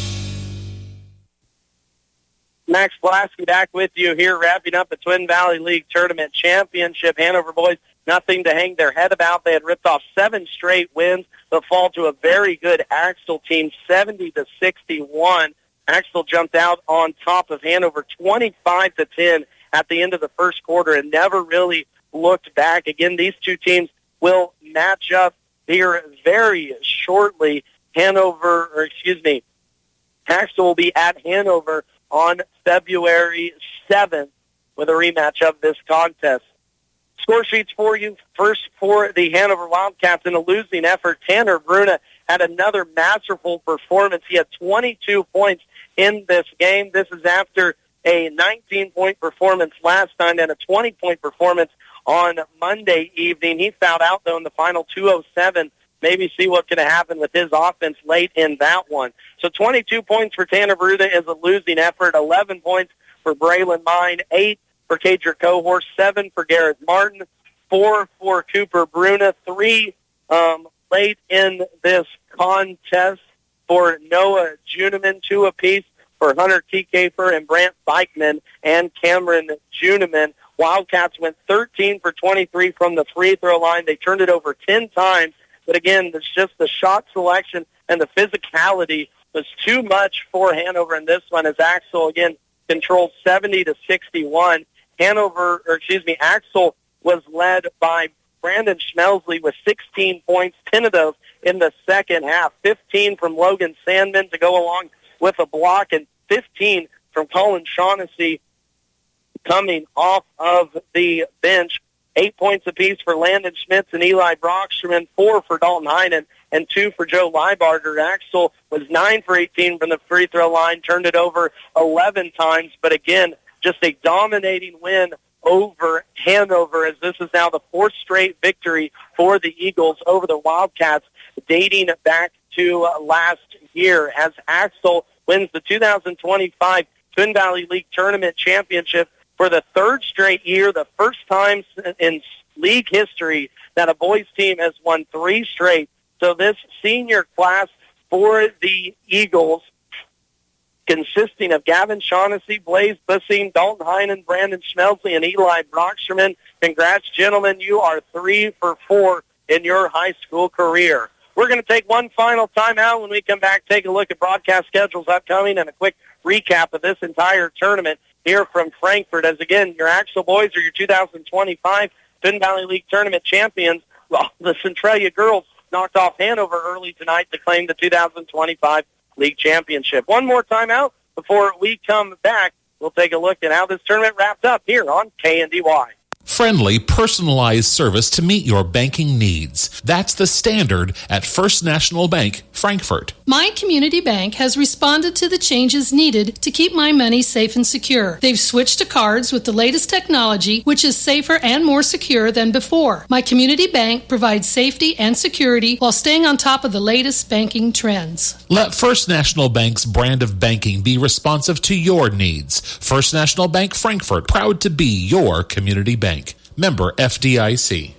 Max Blasky back with you here, wrapping up the Twin Valley League Tournament Championship. Hanover boys, nothing to hang their head about. They had ripped off 7 straight wins, but fall to a very good Axtell team, 70-61. Axtell jumped out on top of Hanover 25-10 at the end of the first quarter and never really looked back. Again, these two teams will match up here very shortly. Axtell will be at Hanover on February 7th with a rematch of this contest. Score sheets for you. First, for the Hanover Wildcats in a losing effort, Tanner Bruna had another masterful performance. He had 22 points in this game. This is after a 19-point performance last time and a 20-point performance on Monday evening. He fouled out, though, in the final 2:07. Maybe see what can happen with his offense late in that one. So 22 points for Tanner Bruna is a losing effort. 11 points for Braylon Mine. 8 for Cadre Cohorse. 7 for Garrett Martin. 4 for Cooper Bruna. 3 late in this contest for Noah Juneman. 2 apiece for Hunter Kiefer and Brant Bikeman and Cameron Juneman. Wildcats went 13 for 23 from the free throw line. They turned it over 10 times. But again, it's just the shot selection and the physicality was too much for Hanover in this one as Axtell, again, controlled 70-61. Axtell was led by Brandon Schmelsley with 16 points, 10 of those in the second half, 15 from Logan Sandman to go along with a block, and 15 from Colin Shaughnessy coming off of the bench. 8 points apiece for Landon Schmitz and Eli Brocksterman, 4 for Dalton Heinen, and 2 for Joe Leibarger. Axtell was 9 for 18 from the free throw line, turned it over 11 times, but again, just a dominating win over Hanover, as this is now the 4th straight victory for the Eagles over the Wildcats, dating back to last year, as Axtell wins the 2025 Twin Valley League Tournament Championship for the 3rd straight year, the first time in league history that a boys team has won 3 straight. So this senior class for the Eagles consisting of Gavin Shaughnessy, Blaze Bussing, Dalton Heinen, Brandon Schmelsley, and Eli Brocksterman. Congrats, gentlemen. You are 3 for 4 in your high school career. We're going to take one final timeout. When we come back, take a look at broadcast schedules upcoming and a quick recap of this entire tournament here from Frankfort. As again, your Axtell boys are your 2025 Twin Valley League tournament champions. Well, the Centralia girls knocked off Hanover early tonight to claim the 2025 league championship. One more timeout before we come back. We'll take a look at how this tournament wrapped up here on KNDY.
Friendly, personalized service to meet your banking needs. That's the standard at First National Bank, Frankfort.
My community bank has responded to the changes needed to keep my money safe and secure. They've switched to cards with the latest technology, which is safer and more secure than before. My community bank provides safety and security while staying on top of the latest banking trends.
Let First National Bank's brand of banking be responsive to your needs. First National Bank, Frankfort, proud to be your community bank. Member FDIC.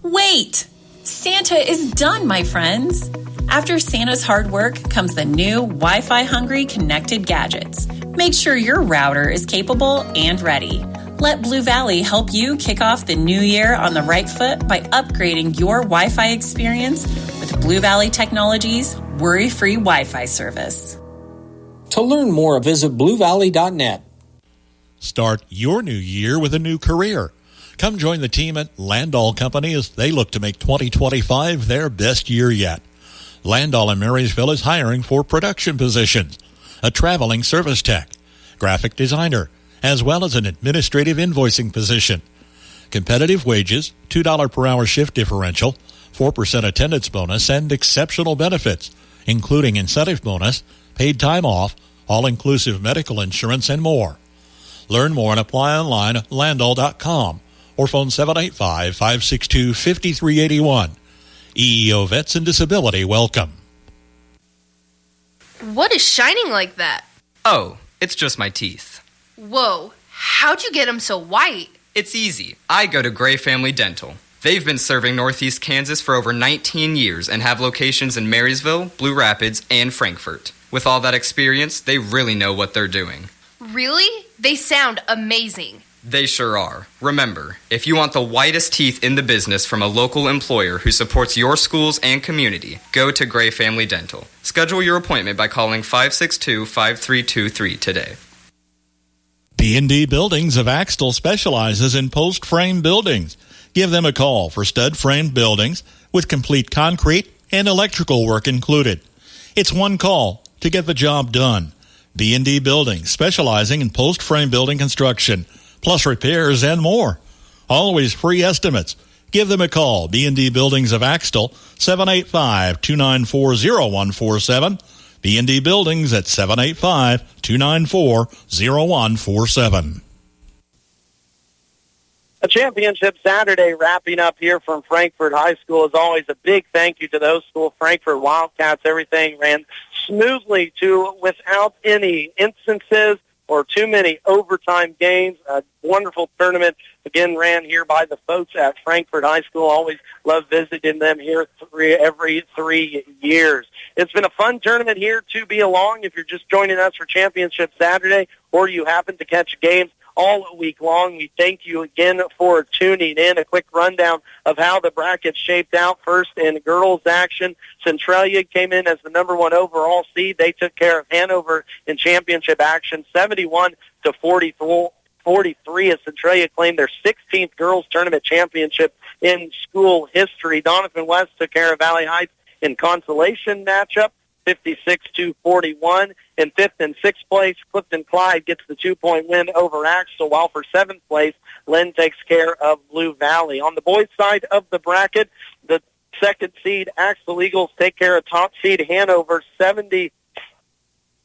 Wait! Santa is done, my friends. After Santa's hard work comes the new Wi-Fi hungry connected gadgets. Make sure your router is capable and ready. Let Blue Valley help you kick off the new year on the right foot by upgrading your Wi-Fi experience with Blue Valley Technologies' worry-free Wi-Fi service.
To learn more, visit bluevalley.net.
Start your new year with a new career. Come join the team at Landall Company as they look to make 2025 their best year yet. Landall in Marysville is hiring for production positions, a traveling service tech, graphic designer, as well as an administrative invoicing position. Competitive wages, $2 per hour shift differential, 4% attendance bonus, and exceptional benefits, including incentive bonus, paid time off, all-inclusive medical insurance, and more. Learn more and apply online at landall.com or phone 785-562-5381. EEO Vets and Disability welcome.
What is shining like that?
Oh, it's just my teeth.
Whoa, how'd you get them so white?
It's easy. I go to Gray Family Dental. They've been serving Northeast Kansas for over 19 years and have locations in Marysville, Blue Rapids, and Frankfort. With all that experience, they really know what they're doing.
Really? They sound amazing.
They sure are. Remember, if you want the whitest teeth in the business from a local employer who supports your schools and community, go to Gray Family Dental. Schedule your appointment by calling 562-5323 today.
B&D Buildings of Axtell specializes in post-frame buildings. Give them a call for stud-framed buildings with complete concrete and electrical work included. It's one call to get the job done. B&D Buildings, specializing in post-frame building construction, plus repairs and more. Always free estimates. Give them a call. B&D Buildings of Axtell, 785-294-0147. B&D Buildings at 785-294-0147.
A championship Saturday wrapping up here from Frankfort High School. As always, a big thank you to those school Frankfort Wildcats. Everything ran smoothly without any instances or too many overtime games. A wonderful tournament, again, ran here by the folks at Frankfort High School. Always love visiting them here every 3 years. It's been a fun tournament here to be along. If you're just joining us for Championship Saturday or you happen to catch games all week long, we thank you again for tuning in. A quick rundown of how the bracket shaped out. First in girls action, Centralia came in as the number 1 overall seed. They took care of Hanover in championship action, 71-43, as Centralia claimed their 16th girls tournament championship in school history. Donovan West took care of Valley Heights in consolation matchup, 56-41. In 5th and 6th place, Clifton Clyde gets the 2-point win over Axtell, while for 7th place, Lynn takes care of Blue Valley. On the boys' side of the bracket, the 2nd seed Axtell Eagles take care of top seed Hanover, 70.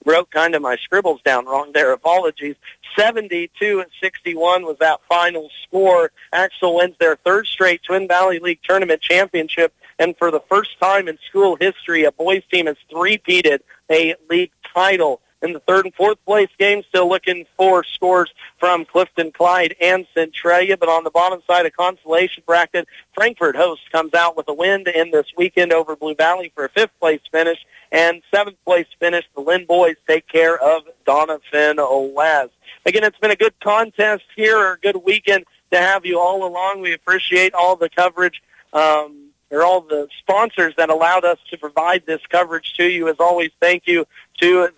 Wrote kind of my scribbles down wrong there. Apologies. 72-61 was that final score. Axtell wins their 3rd straight Twin Valley League Tournament championship, and for the first time in school history, a boys team has three-peated a league title. in the third and fourth place game. Still looking for scores from Clifton, Clyde, and Centralia. But on the bottom side of consolation bracket, Frankfort host comes out with a win to end this weekend over Blue Valley for a fifth place finish. And seventh place finish, the Lynn boys take care of Doniphan West. Again, it's been a good contest here, or a good weekend to have you all along. We appreciate all the coverage, or all the sponsors that allowed us to provide this coverage to you. As always, thank you to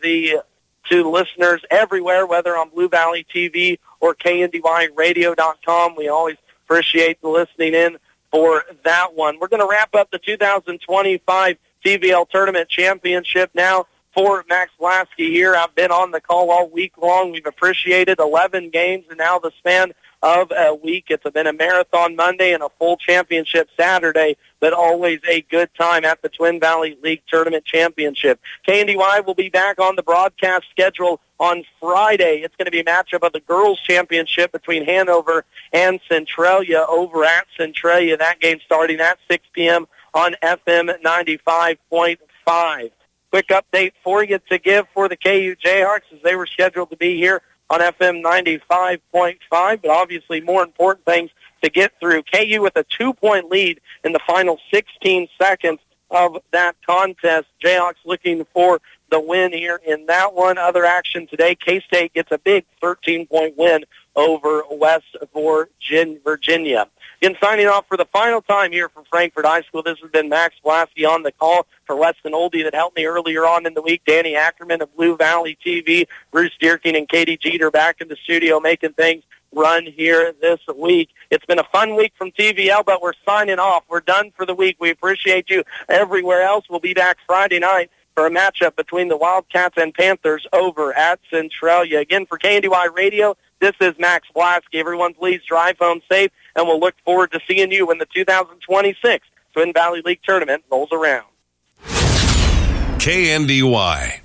listeners everywhere, whether on Blue Valley TV or KNDYradio.com. We always appreciate the listening in for that one. We're going to wrap up the 2025 TVL Tournament Championship now for Max Blasky here. I've been on the call all week long. We've appreciated 11 games, and now the span of a week. It's been a marathon Monday and a full championship Saturday, but always a good time at the Twin Valley League Tournament Championship. KNDY will be back on the broadcast schedule on Friday. It's going to be a matchup of the Girls Championship between Hanover and Centralia over at Centralia. That game starting at 6 p.m. on FM 95.5. Quick update for you to give for the KU Jayhawks, as they were scheduled to be here on FM 95.5, but obviously more important things to get through. KU with a 2-point lead in the final 16 seconds of that contest. Jayhawks looking for the win here in that one. Other action today, K-State gets a big 13-point win over West Virginia. Again, signing off for the final time here from Frankfort High School. This has been Max Blasky on the call for Weston Oldie that helped me earlier on in the week. Danny Ackerman of Blue Valley TV, Bruce Dierking and Katie Jeter back in the studio making things run here this week. It's been a fun week from TVL, but we're signing off. We're done for the week. We appreciate you everywhere else. We'll be back Friday night for a matchup between the Wildcats and Panthers over at Centralia. Again, for KNDY Radio, this is Max Blasky. Everyone, please drive home safe, and we'll look forward to seeing you when the 2026 Twin Valley League Tournament rolls around.
KNDY.